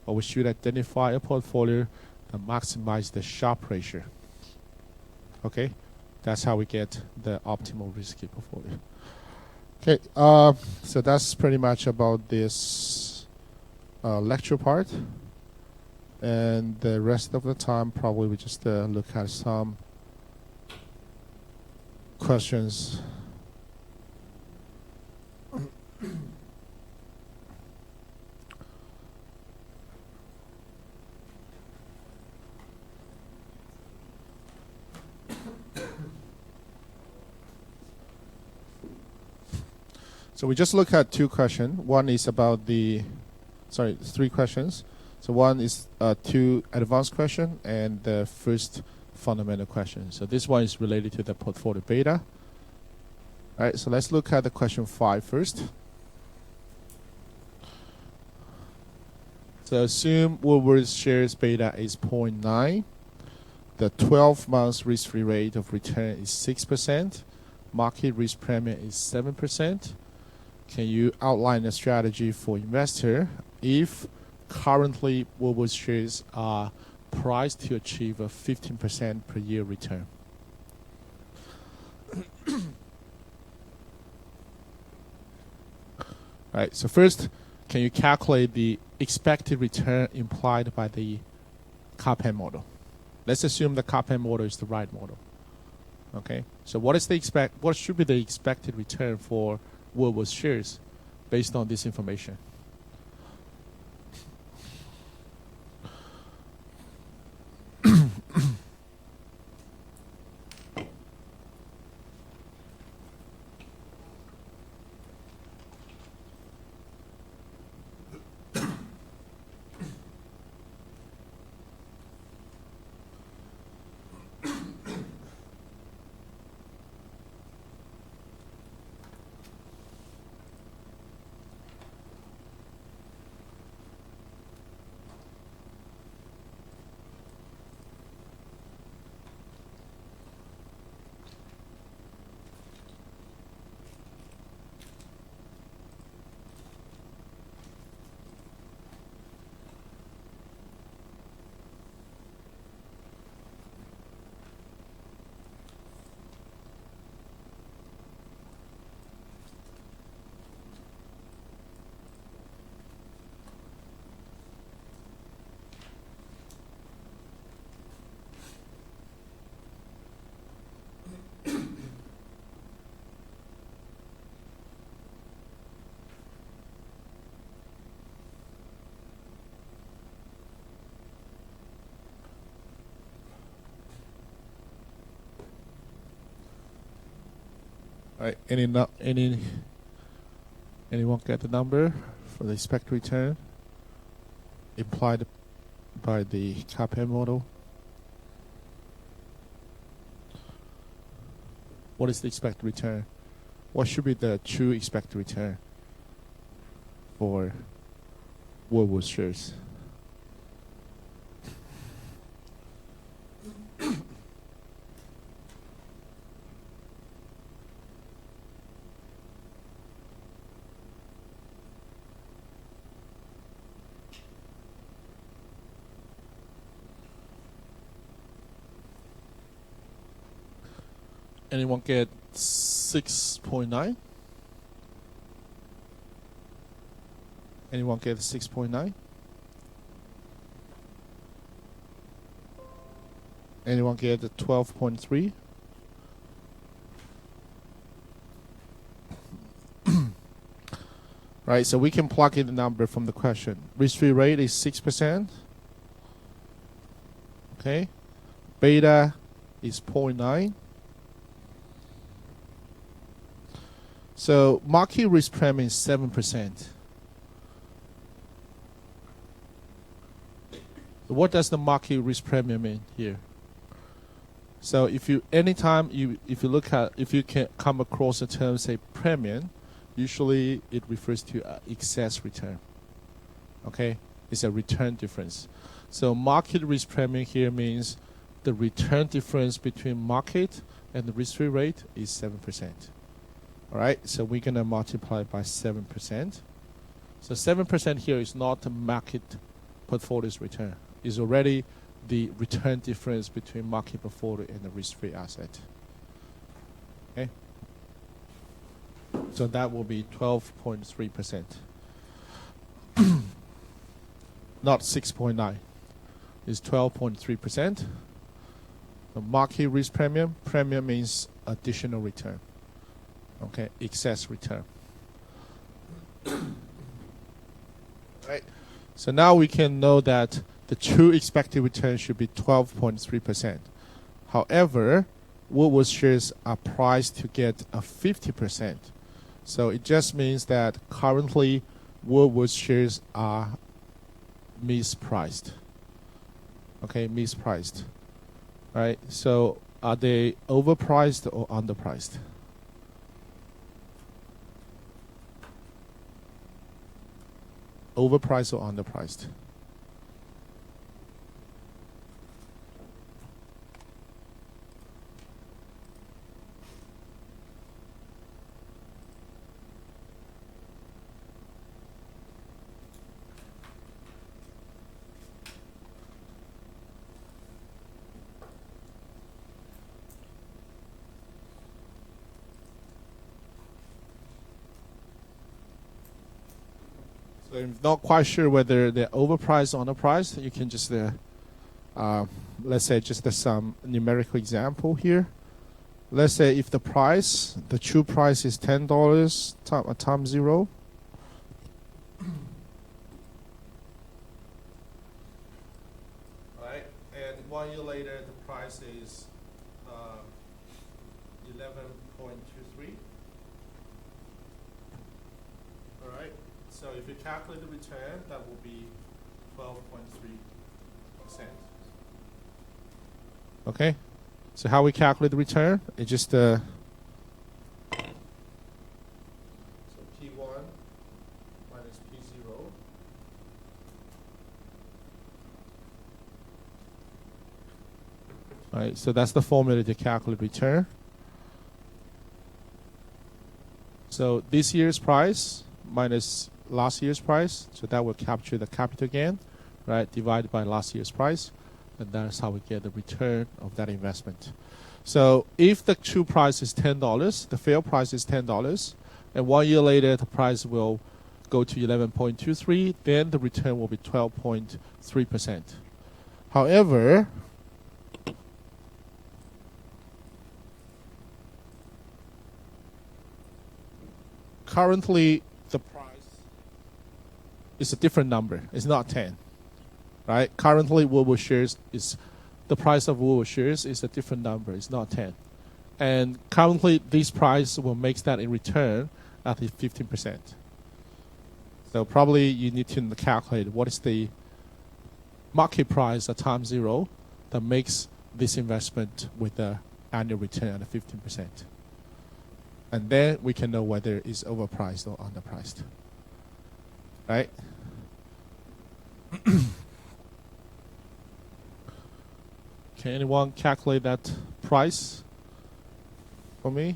or we should identify a portfolio that maximizes the Sharpe ratio. Okay, that's how we get the optimal risky portfolio. Okay, so that's pretty much about this lecture part. And the rest of the time, probably we just look at some questions. So we just look at two questions. One is about three questions. So one is two advanced question and the first fundamental question. So this one is related to the portfolio beta. All right, so let's look at the question 5 first. So assume Woolworths shares beta is 0.9. The 12 months risk-free rate of return is 6%. Market risk premium is 7%. Can you outline a strategy for investor if currently Woolworths shares are priced to achieve a 15% per year return? All right, so first, can you calculate the expected return implied by the CAPM model? Let's assume the CAPM model is the right model. Okay, so what should be the expected return for Woolworths shares based on this information? All right, anyone get the number for the expected return implied by the CAPM model? What is the expected return? What should be the true expected return for Woolworths shares? Anyone get 6.9? Anyone get 6.9? Anyone get 12.3? Right, so we can plug in the number from the question. Risk-free rate is 6%. Okay. Beta is 0.9. So market risk premium is 7%. What does the market risk premium mean here? So if you can come across a term say premium, usually it refers to excess return. Okay, it's a return difference. So market risk premium here means the return difference between market and the risk-free rate is 7%. All right, so we're gonna multiply by 7%. So 7% here is not the market portfolio's return. It's already the return difference between market portfolio and the risk-free asset. Okay. So that will be 12.3%. Not 6.9. It's 12.3%. The market risk premium. Premium means additional return. Okay, excess return. Right. So now we can know that the true expected return should be 12.3%. However, Woodward shares are priced to get a 50%. So it just means that currently Woodward shares are mispriced. Okay, mispriced. Right? So are they overpriced or underpriced? Overpriced or underpriced? So if not quite sure whether they're overpriced or underpriced, you can just, let's say just some numerical example here. Let's say if the true price is $10 times 0. Right, and 1 year later the price is 11.23. All right. So if you calculate the return, that will be 12.3%. Okay. So how we calculate the return? It's just so P1 minus P0. All right. So that's the formula to calculate return. So this year's price minus last year's price, so that will capture the capital gain, right, divided by last year's price, and that's how we get the return of that investment. So if the true price is $10, the fair price is $10, and 1 year later the price will go to 11.23, then the return will be 12.3%. However, currently the price is a different number. It's not 10, right? Currently, Woodward shares is the price of Woodward shares is a different number. It's not 10, and currently this price will make that in return at 15%. So probably you need to calculate what is the market price at time 0 that makes this investment with the annual return at 15%. And then we can know whether it's overpriced or underpriced. Right? Can anyone calculate that price for me?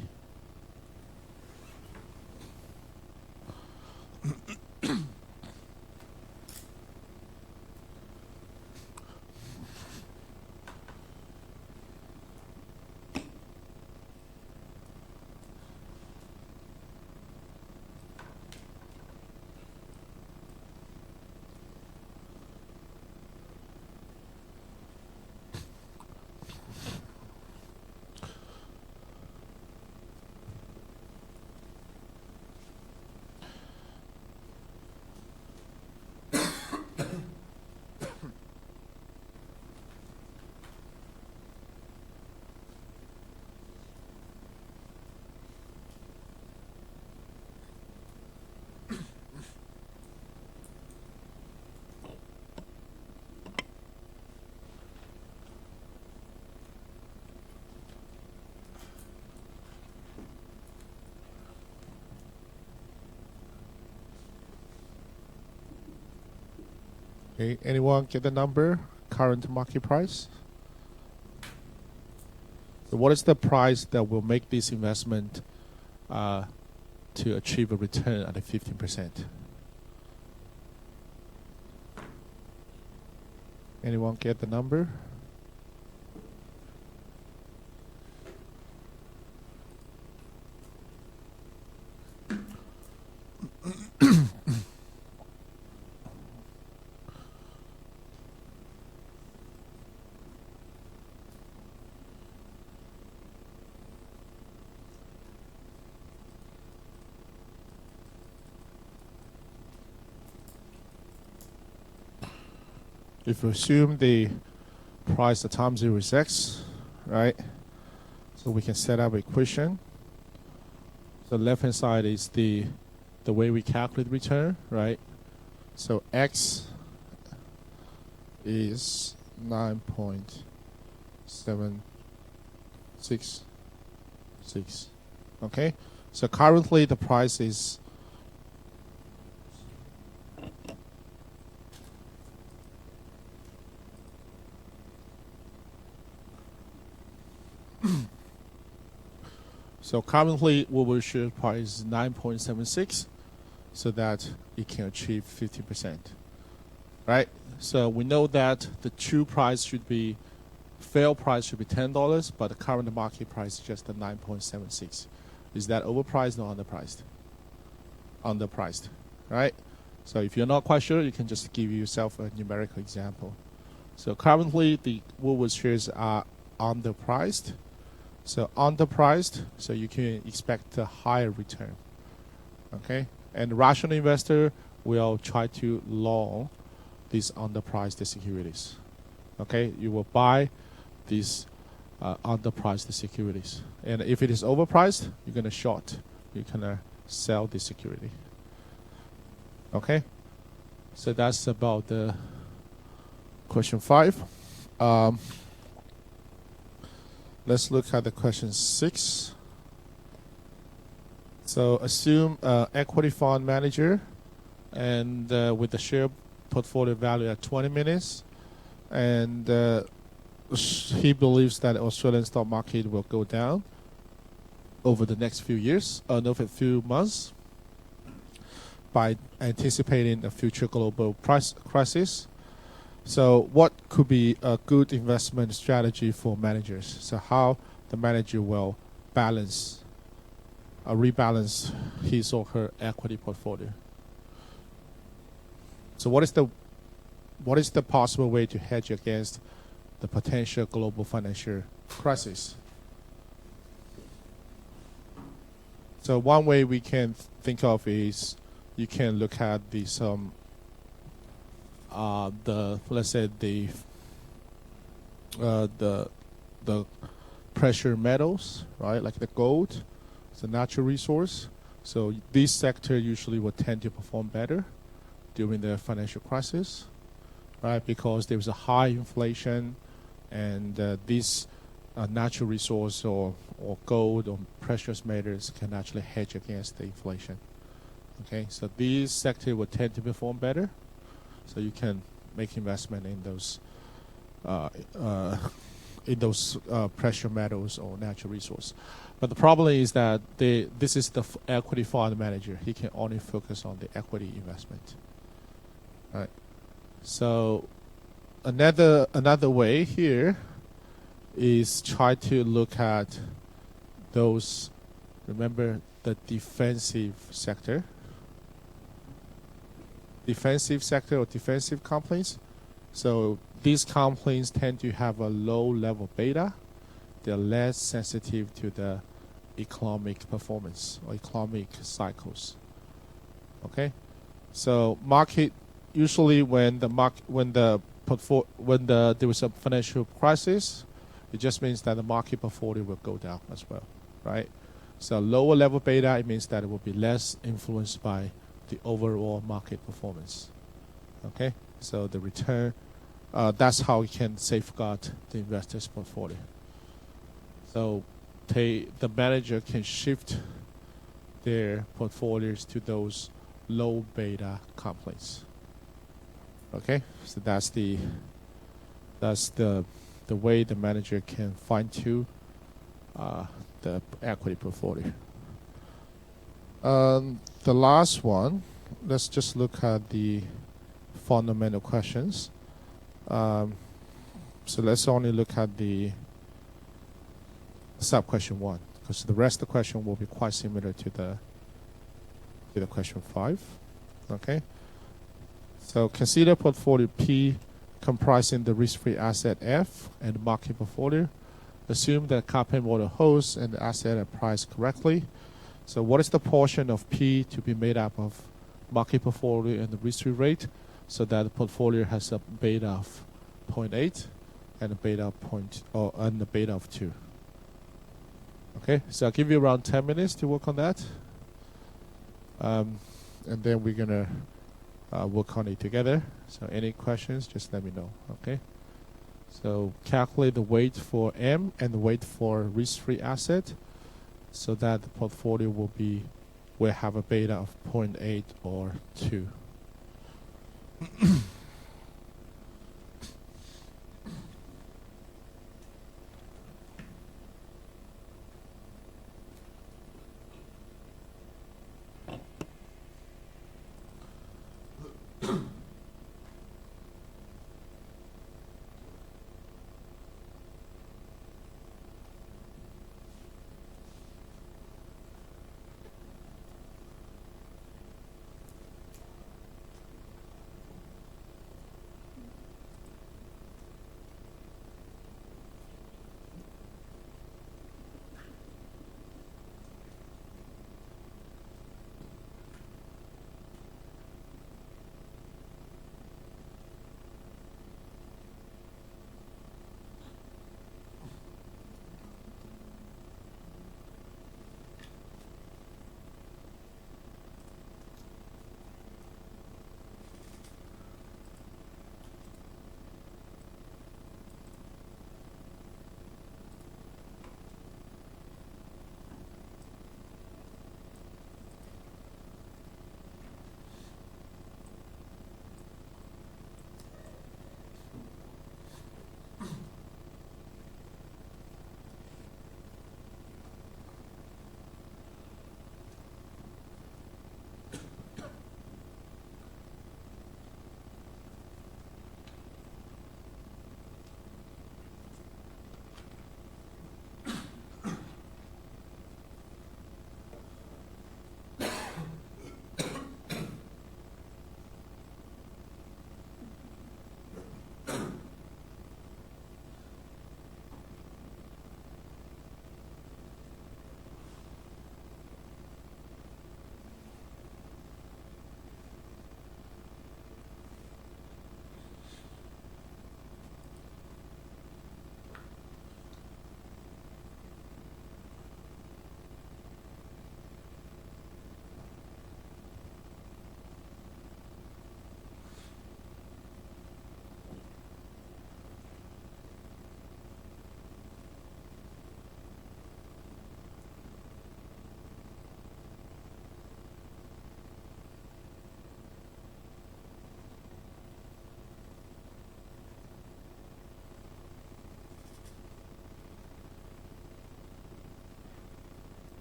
Okay, anyone get the number? Current market price? So what is the price that will make this investment to achieve a return at a 15%? Anyone get the number? If we assume the price at time 0 is x, right? So we can set up equation. The left hand side is the way we calculate return, right? So x is 9.766. Okay, so currently the price is so currently Woolworth share price is 9.76, so that it can achieve 50%, right? So we know that the true price should be, fair price should be $10, but the current market price is just the 9.76. Is that overpriced or underpriced? Underpriced, right? So if you're not quite sure, you can just give yourself a numerical example. So currently the Woolworth shares are underpriced. So underpriced, so you can expect a higher return. Okay, and rational investor will try to long these underpriced securities. Okay, you will buy these underpriced securities, and if it is overpriced, you're gonna short. You're gonna sell the security. Okay, so that's about the question 5. Let's look at the question 6. So assume equity fund manager, and with the share portfolio value at 20 minutes, and he believes that Australian stock market will go down over the next few years, over a few months, by anticipating a future global price crisis. So what could be a good investment strategy for managers? So how the manager will rebalance his or her equity portfolio. So what is the possible way to hedge against the potential global financial crisis? So one way we can think of is you can look at let's say the precious metals, right? Like the gold, it's a natural resource. So this sector usually will tend to perform better during the financial crisis, right? Because there was a high inflation, and this natural resource or gold or precious metals can actually hedge against the inflation. Okay, so these sector will tend to perform better. So you can make investment in those precious metals or natural resource. But the problem is that this is the equity fund manager. He can only focus on the equity investment. Right. So another way here is try to look at those. Remember the defensive sector. Defensive sector or defensive companies. So these companies tend to have a low level beta. They're less sensitive to the economic performance or economic cycles. Okay, so market usually when there was a financial crisis, it just means that the market portfolio will go down as well, right? So lower level beta, it means that it will be less influenced by the overall market performance. Okay, so the return, that's how you can safeguard the investor's portfolio. So the manager can shift their portfolios to those low beta companies. Okay, so that's the way the manager can fine tune the equity portfolio. The last one, let's just look at the fundamental questions. So let's only look at the sub question 1, because the rest of the question will be quite similar to the question 5. Okay. So consider portfolio P comprising the risk-free asset F and the market portfolio. Assume that Kaplan model holds and the asset are priced correctly. So what is the portion of P to be made up of market portfolio and the risk-free rate, so that the portfolio has a beta of 0.8 and a beta of 2. Okay, so I'll give you around 10 minutes to work on that. And then we're going to work on it together. So any questions, just let me know. Okay. So calculate the weight for M and the weight for risk-free asset, so that the portfolio will have a beta of 0.8 or 2.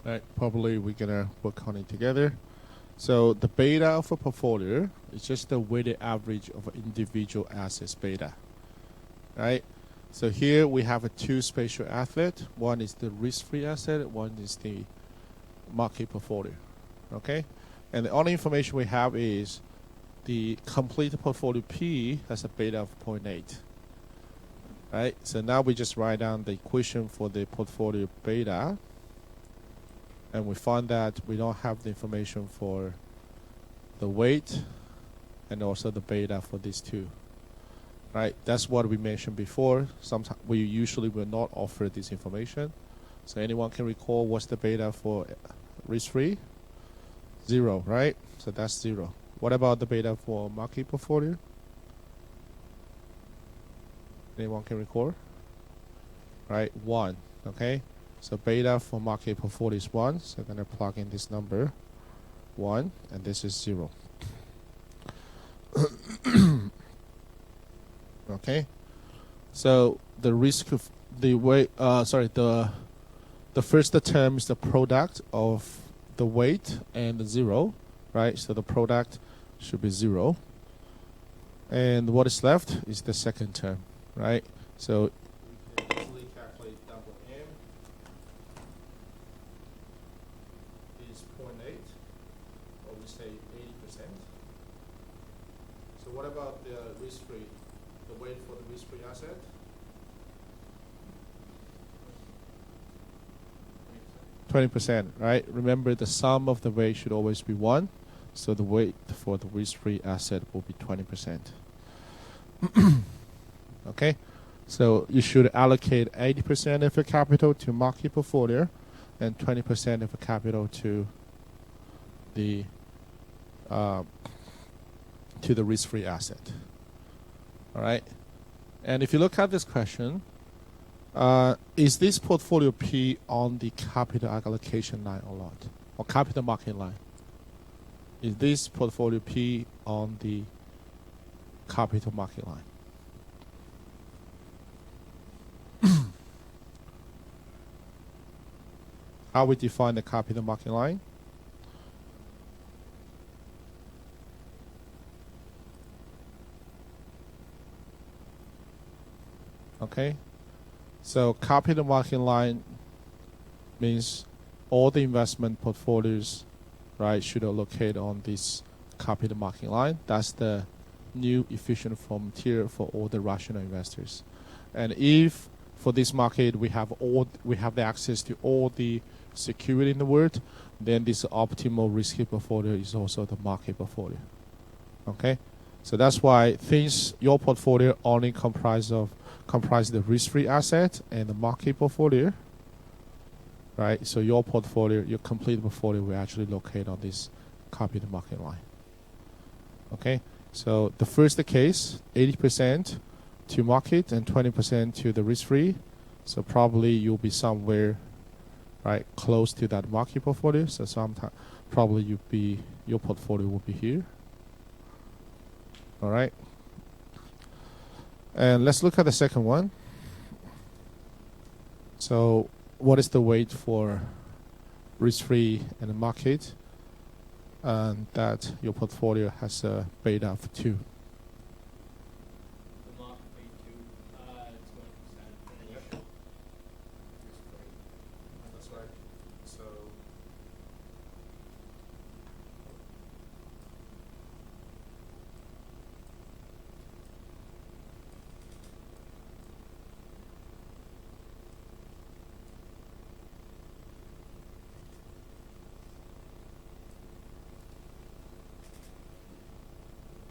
Right, probably we're gonna work on it together. So the beta of a portfolio is just the weighted average of individual assets beta. Right? So here we have two spatial assets. One is the risk-free asset, one is the market portfolio. Okay? And the only information we have is the complete portfolio P has a beta of 0.8. Right? So now we just write down the equation for the portfolio beta. And we find that we don't have the information for the weight and also the beta for these two. Right? That's what we mentioned before. Sometimes we usually will not offer this information. So anyone can recall what's the beta for risk-free? 0, right? So that's 0. What about the beta for market portfolio? Anyone can recall? Right? 1. Okay? So beta for market portfolio is 1. So I'm going to plug in this number, 1, and this is 0. Okay, so the risk of the weight, the first term is the product of the weight and the 0, right? So the product should be 0. And what is left is the second term, right? So we can easily calculate double M is 0.8, or we say 80%. So what about the risk-free, the weight for the risk-free asset? 20%, right? Remember, the sum of the weight should always be 1, so the weight for the risk-free asset will be 20%. Okay, so you should allocate 80% of your capital to market portfolio, and 20% of your capital to the risk-free asset. All right, and if you look at this question. Is this portfolio P on the capital allocation line or not? Or capital market line? Is this portfolio P on the capital market line? How we define the capital market line? Okay. So capital market line means all the investment portfolios, right, should allocate on this capital market line. That's the new efficient frontier for all the rational investors. And if for this market we have the access to all the security in the world, then this optimal risky portfolio is also the market portfolio. Okay, so that's why your portfolio only comprise the risk-free asset and the market portfolio, right? So your complete portfolio will actually locate on this capital market line. Okay, so the first case, 80% to market and 20% to the risk-free. So probably you'll be somewhere, right, close to that market portfolio. So probably your portfolio will be here. All right. And let's look at the second one. So what is the weight for risk-free and the market? And that your portfolio has a beta of 2. The market weight 2, 20%. Yep. That's right. So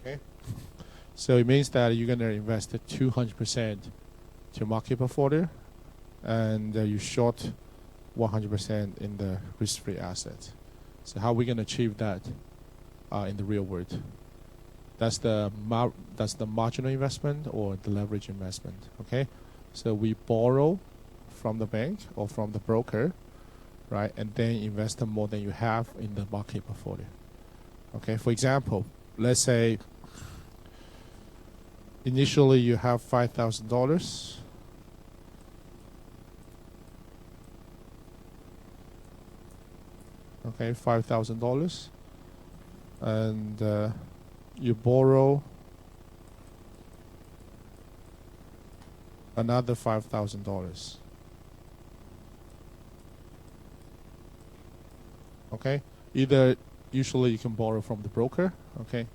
okay. So it means that you're going to invest 200% to market portfolio, and you short 100% in the risk-free asset. So how are we going to achieve that in the real world? That's the marginal investment or the leverage investment. Okay, so we borrow from the bank or from the broker, right, and then invest more than you have in the market portfolio. Okay, for example, let's say initially you have $5,000. Okay, $5,000, and you borrow another $5,000. Okay, usually you can borrow from the broker. Okay,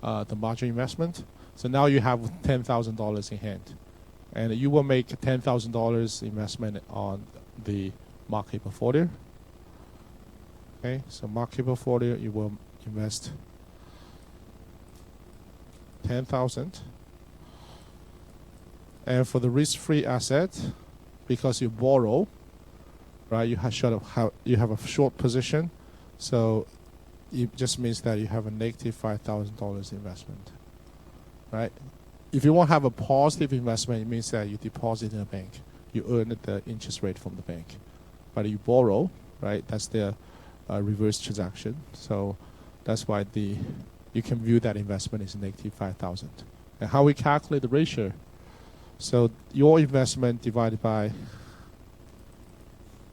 the margin investment. So now you have $10,000 in hand, and you will make $10,000 investment on the market portfolio. Okay, so market portfolio, you will invest 10,000, and for the risk-free asset, because you borrow, right, you have a short position, so it just means that you have a negative $5,000 investment, right? If you want to have a positive investment, it means that you deposit in a bank, you earn the interest rate from the bank, but you borrow, right? That's the reverse transaction. So that's why you can view that investment as negative 5,000. And how we calculate the ratio? So your investment divided by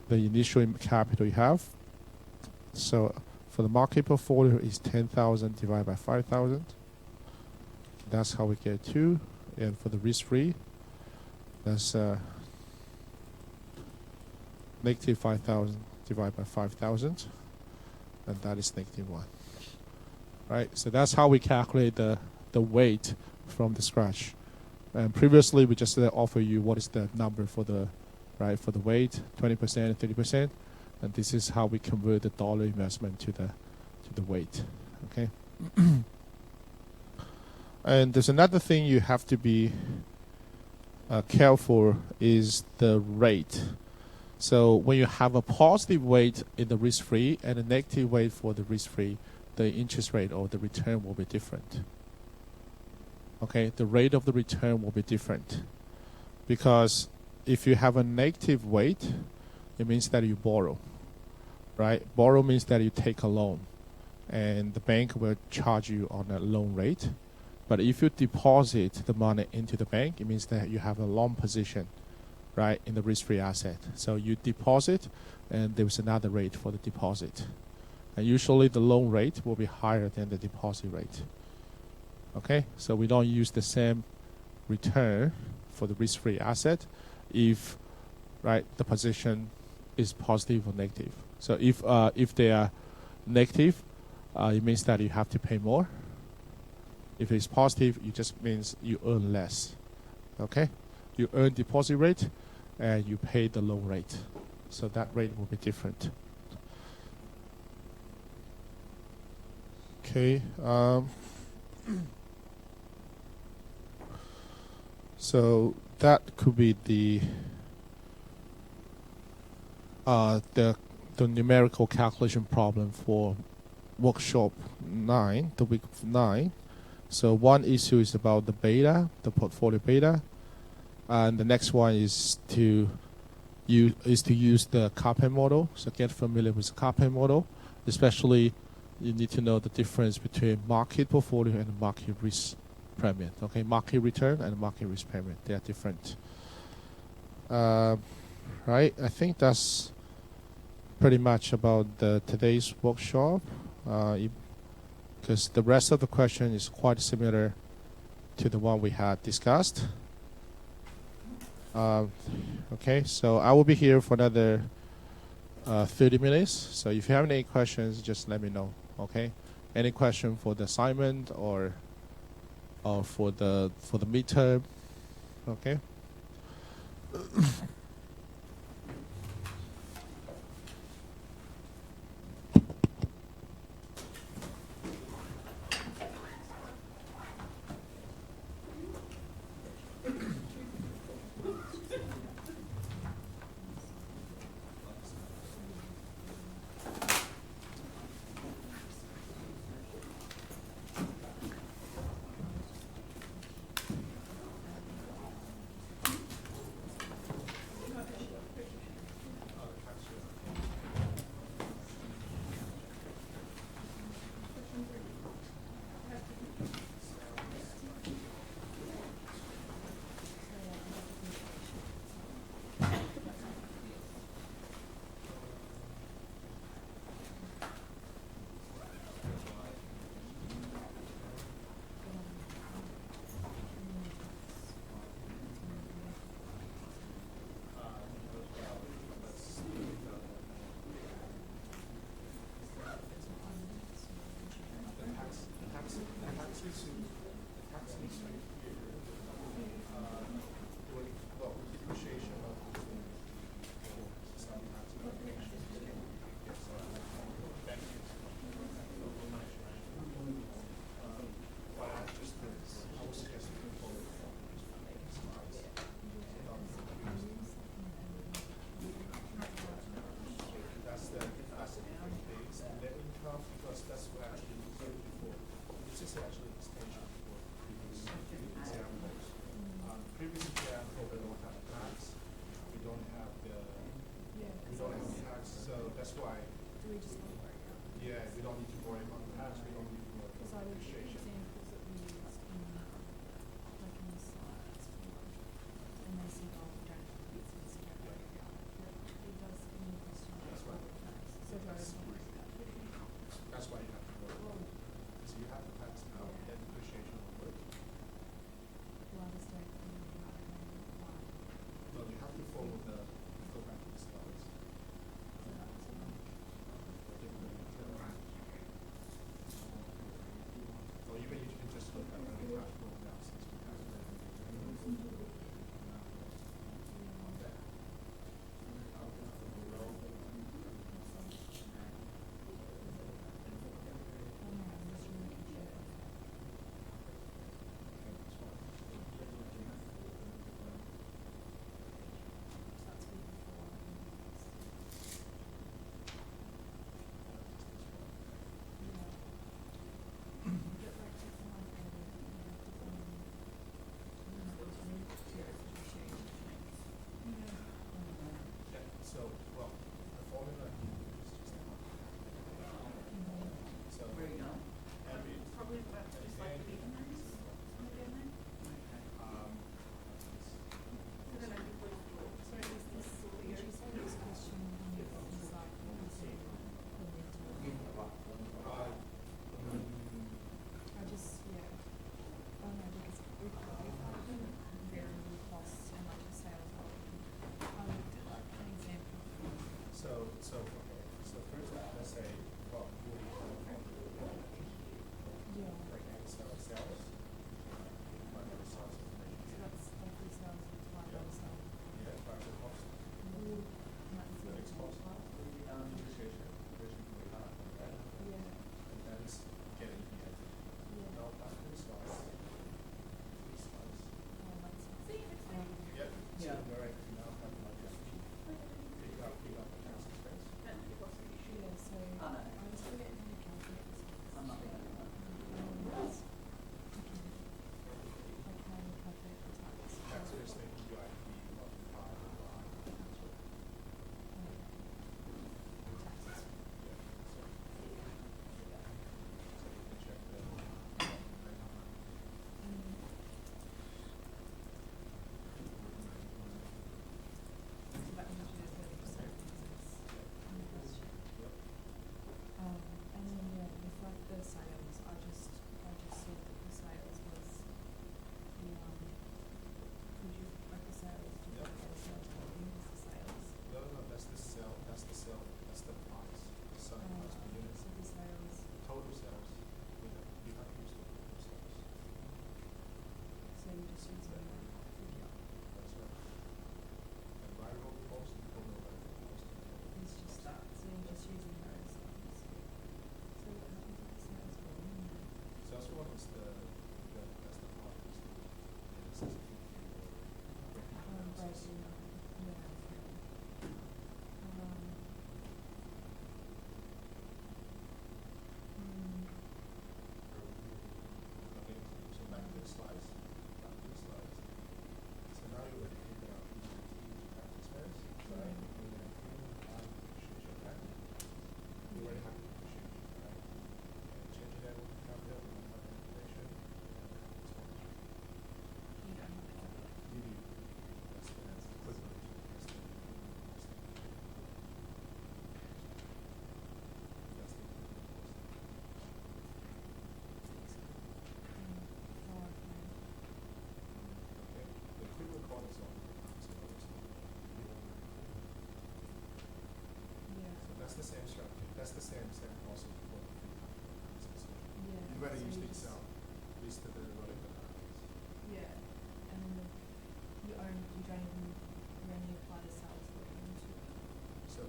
the initial capital you have. So for the market portfolio is 10,000 divided by 5,000. That's how we get 2. And for the risk-free, that's negative 5,000 divided by 5,000. And that is negative 1. Right? So that's how we calculate the weight from the scratch. And previously, we just offer you what is the number for the weight, 20%, 30%. And this is how we convert the dollar investment to the weight. Okay. And there's another thing you have to be careful is the rate. So when you have a positive weight in the risk-free and a negative weight for the risk-free, the interest rate or the return will be different. Okay, the rate of the return will be different. Because if you have a negative weight, it means that you borrow, right? Borrow means that you take a loan, and the bank will charge you on a loan rate. But if you deposit the money into the bank, it means that you have a long position, right, in the risk-free asset. So you deposit, and there's another rate for the deposit. And usually the loan rate will be higher than the deposit rate. Okay, so we don't use the same return for the risk-free asset if, right, the position is positive or negative. So if they are negative, it means that you have to pay more. If it's positive, it just means you earn less. Okay, you earn deposit rate, and you pay the loan rate. So that rate will be different. Okay. So that could be the numerical calculation problem for workshop 9, the week 9. So one issue is about the beta, the portfolio beta, and the next one is to use the Carpen model. So get familiar with the Carpen model. Especially, you need to know the difference between market portfolio and market risk premium. Okay, market return and market risk premium, they are different. Right, I think that's pretty much about today's workshop. Because the rest of the question is quite similar to the one we had discussed. Okay, so I will be here for another 30 minutes. So if you have any questions, just let me know. Okay, any question for the assignment or for the midterm? Okay.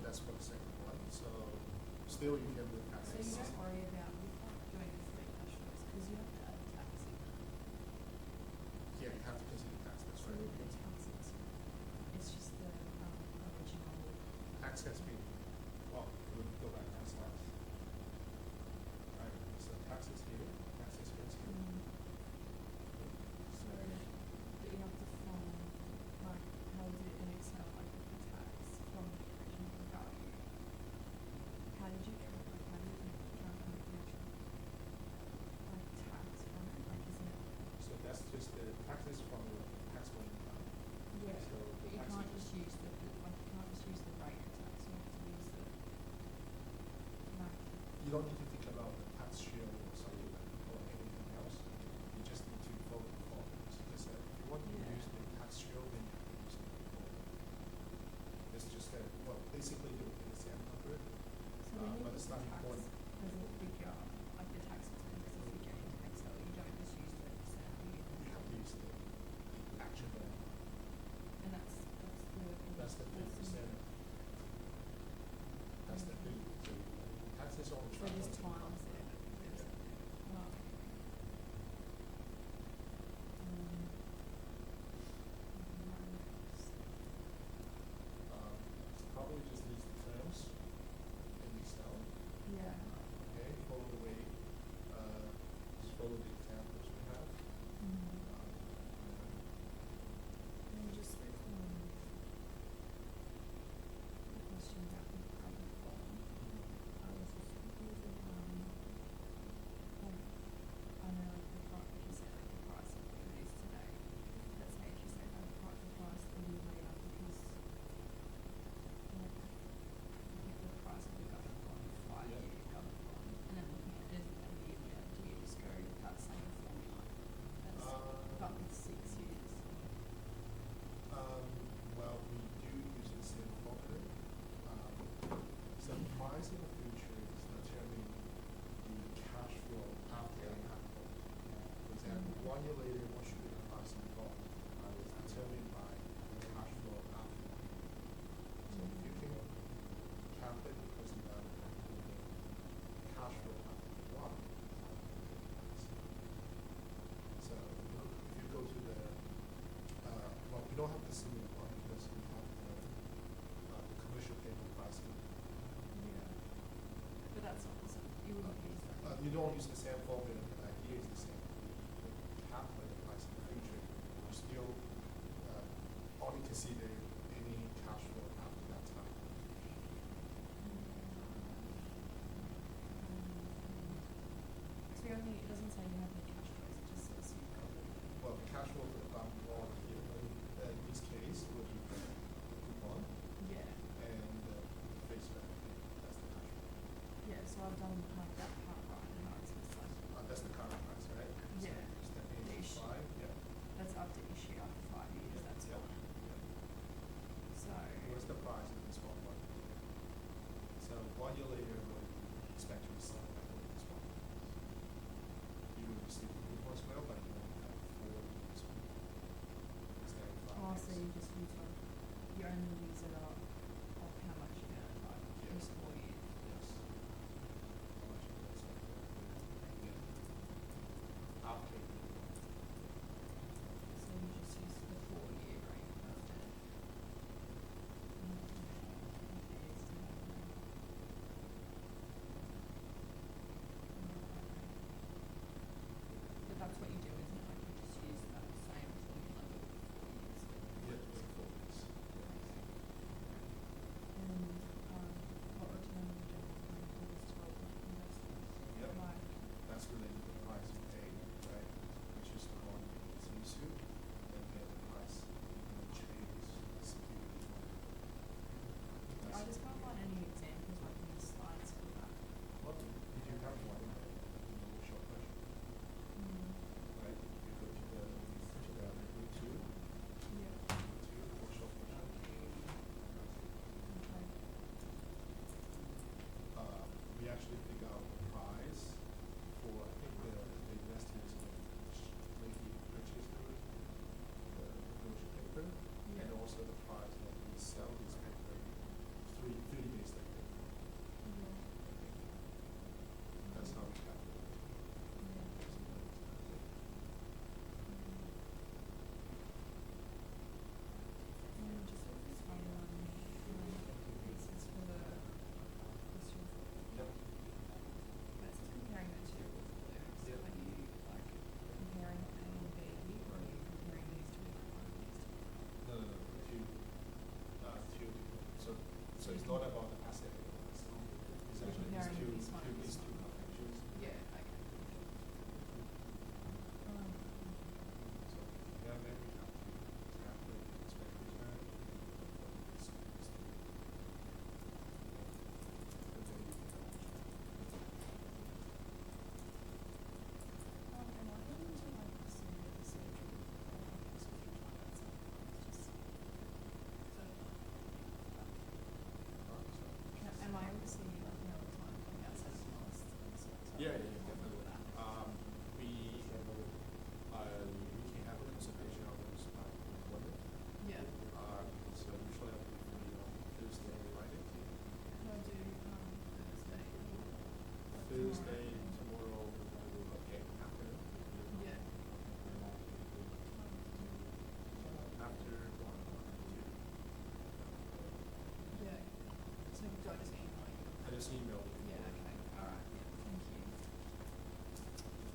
that's for the second one. So still you can do tax. So you don't worry about doing the free cash flows because you have to add tax in. Yeah, you have to consider tax. That's So right. the taxes, it's just the original. Tax has been, well, we'll go back to slides. Right, so tax is here, tax expense here. So but you have to find like how did it in Excel like with the tax from the original value? How did you get it? Like how did you calculate the actual like tax from it? Like isn't it? So that's just the taxes from the taxable income. Yeah, So but you taxes can't just use the like you can't just use the rate of tax. You have to use the like. you don't need to think about the tax shield or something like or anything else. You just need to vote the formulas. Because if you want to Yeah. use the tax shield, then you have to use the formula. It's just that, well, basically you get the same number, So when you but put the starting tax point. as a figure, like the tax expense as a figure into Excel, you don't just use 30%, You have to use the actual value. and that's That's the 50%. That's the 50. So taxes on So just times it. Yeah. Wow. Probably just these terms in Excel. Yeah. Okay, follow the way, just follow the examples we have. And just with the question about the private form, I was just thinking like I know like the price, like you said like the price of food is today. Let's say if you say that the price a year later because like if the price of the government bond, 5-year government bond, and then looking at it a year later, do you just go with that same formula as but with 6 years? Well, we do use the same formula. So the price in the future is determining the cash flow after the capital. For example, 1 year later, what should be the price of the bond? Is determined by the cash flow after. So if you can calculate the present value of the cash flow after the bond, so if you go to the well, we don't have the similar one because we have the commercial paper pricing. Yeah. But that's not the same. You wouldn't use that. You don't use the same formula, but the idea is the same. You calculate the price in the future, you still only consider any cash flow after that time. So it doesn't say you have any cash flows, it just says you've got the Well, the cash flow for the bank bond here, in this case, will be the coupon yeah. and the face value. That's the cash flow. Yeah, so I've done like that part right and how it's just like That's the current price, right? Yeah. So step The in issue. 5, yeah. that's up to issue after 5 years, that's Yep. fine. Yep. So What's the price of this one? So 1 year later, what do you expect to receive back for this one? You will receive the coupon as well, but you won't have 4 years. Instead of 5 so years. you just use like you only use it up of how much you're gonna like Yes. use 4 years. Yes. How much you will expect to get after the coupon. So you just use the 4-year rate instead. But that's what you do, isn't it? Like you just use that same formula but with 4 years. Yeah, 24 years. And what return on the general account is 12-month investments? Yep. Like, That's related to the price you pay, right? Which is the one you issue, and the other price you change security. I just can't find any examples like in the slides for that. What did you have one in the workshop version? Right? You go to the review 2, Yeah. workshop version. Okay. We actually figure out the price for, I think, the investors maybe purchase the commercial paper, Yeah. and also the price that we sell this paper 30 days not about the asset anymore. It's actually comparing these this one and two this one. transactions. Yeah, okay. So yeah, then we have to calculate the expected return for these two. And then you can Am I going to like pursue the research just so am I able to see like another time from outside of last yeah, definitely. We can have a consultation hours by Monday. Yeah. So usually I'll be free on Thursday and Friday. Can I do Thursday? Thursday, tomorrow, okay, afternoon. Yeah. After 1 or 2. Yeah. So do I just email you? I just emailed you. Yeah, okay. Alright, yeah, thank you.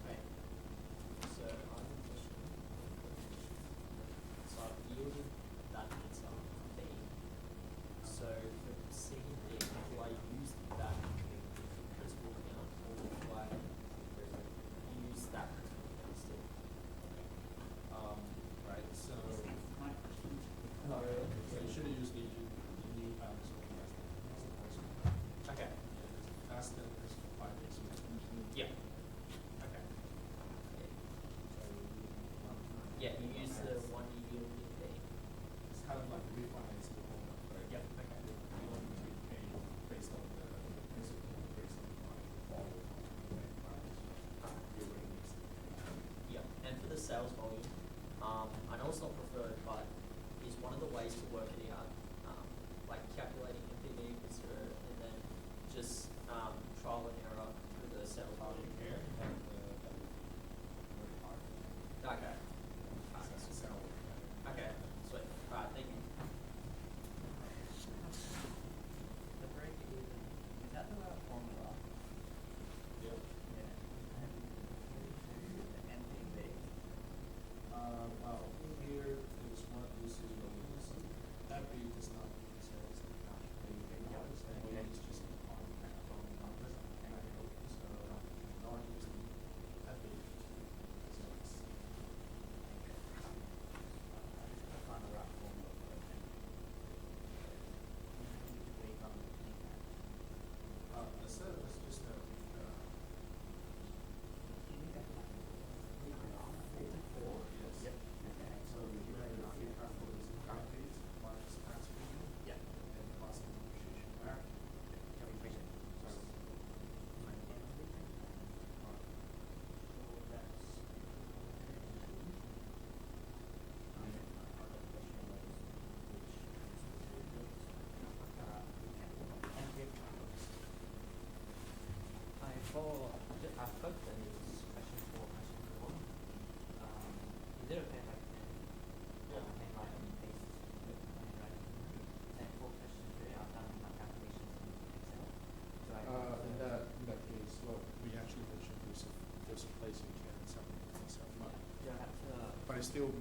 Right. So I'm just so I've yielded that answer B. So for C and D, do I use that principal account or do I use that principal account still? Right, so, My question. so you should use the new so that's the person. Okay. That's the person for 5 days. Yeah. Okay. Yeah, you use the one you yield in B. It's kind of like refinance the whole, right? Yep. Okay. You want to pay based on the principal, based on the volume, Yeah, and for the sales volume, I know it's not preferred, but is one of the ways to work it out, like calculating MPV and then just trial and error through the sales volume. Yeah, and that would be very hard. Okay. That's the sell. Okay, sweet. Alright, thank you. The break even, is that the right formula? Yep. Yeah. And the NPV. Well, here is one, this is what it is. That big does not mean sales and cash pay dollars, and Okay. it's just on numbers. So, not using that big. So it's, I find the right formula for it. We come to think that. let's just, You need that like 54. yes. Yep. Okay. So you have the free cash flow is calculated minus tax revenue Yep. and plus the depreciation. Alright. Can we fix it? So, my NPV. So that's. I spoke to these question 4, question 4. Is it okay if I can handwrite on paste handwriting? And for question 3, I've done my calculations in Excel. So In that case, well, we actually mentioned there's a place you can submit yourself, do I have to? but it's still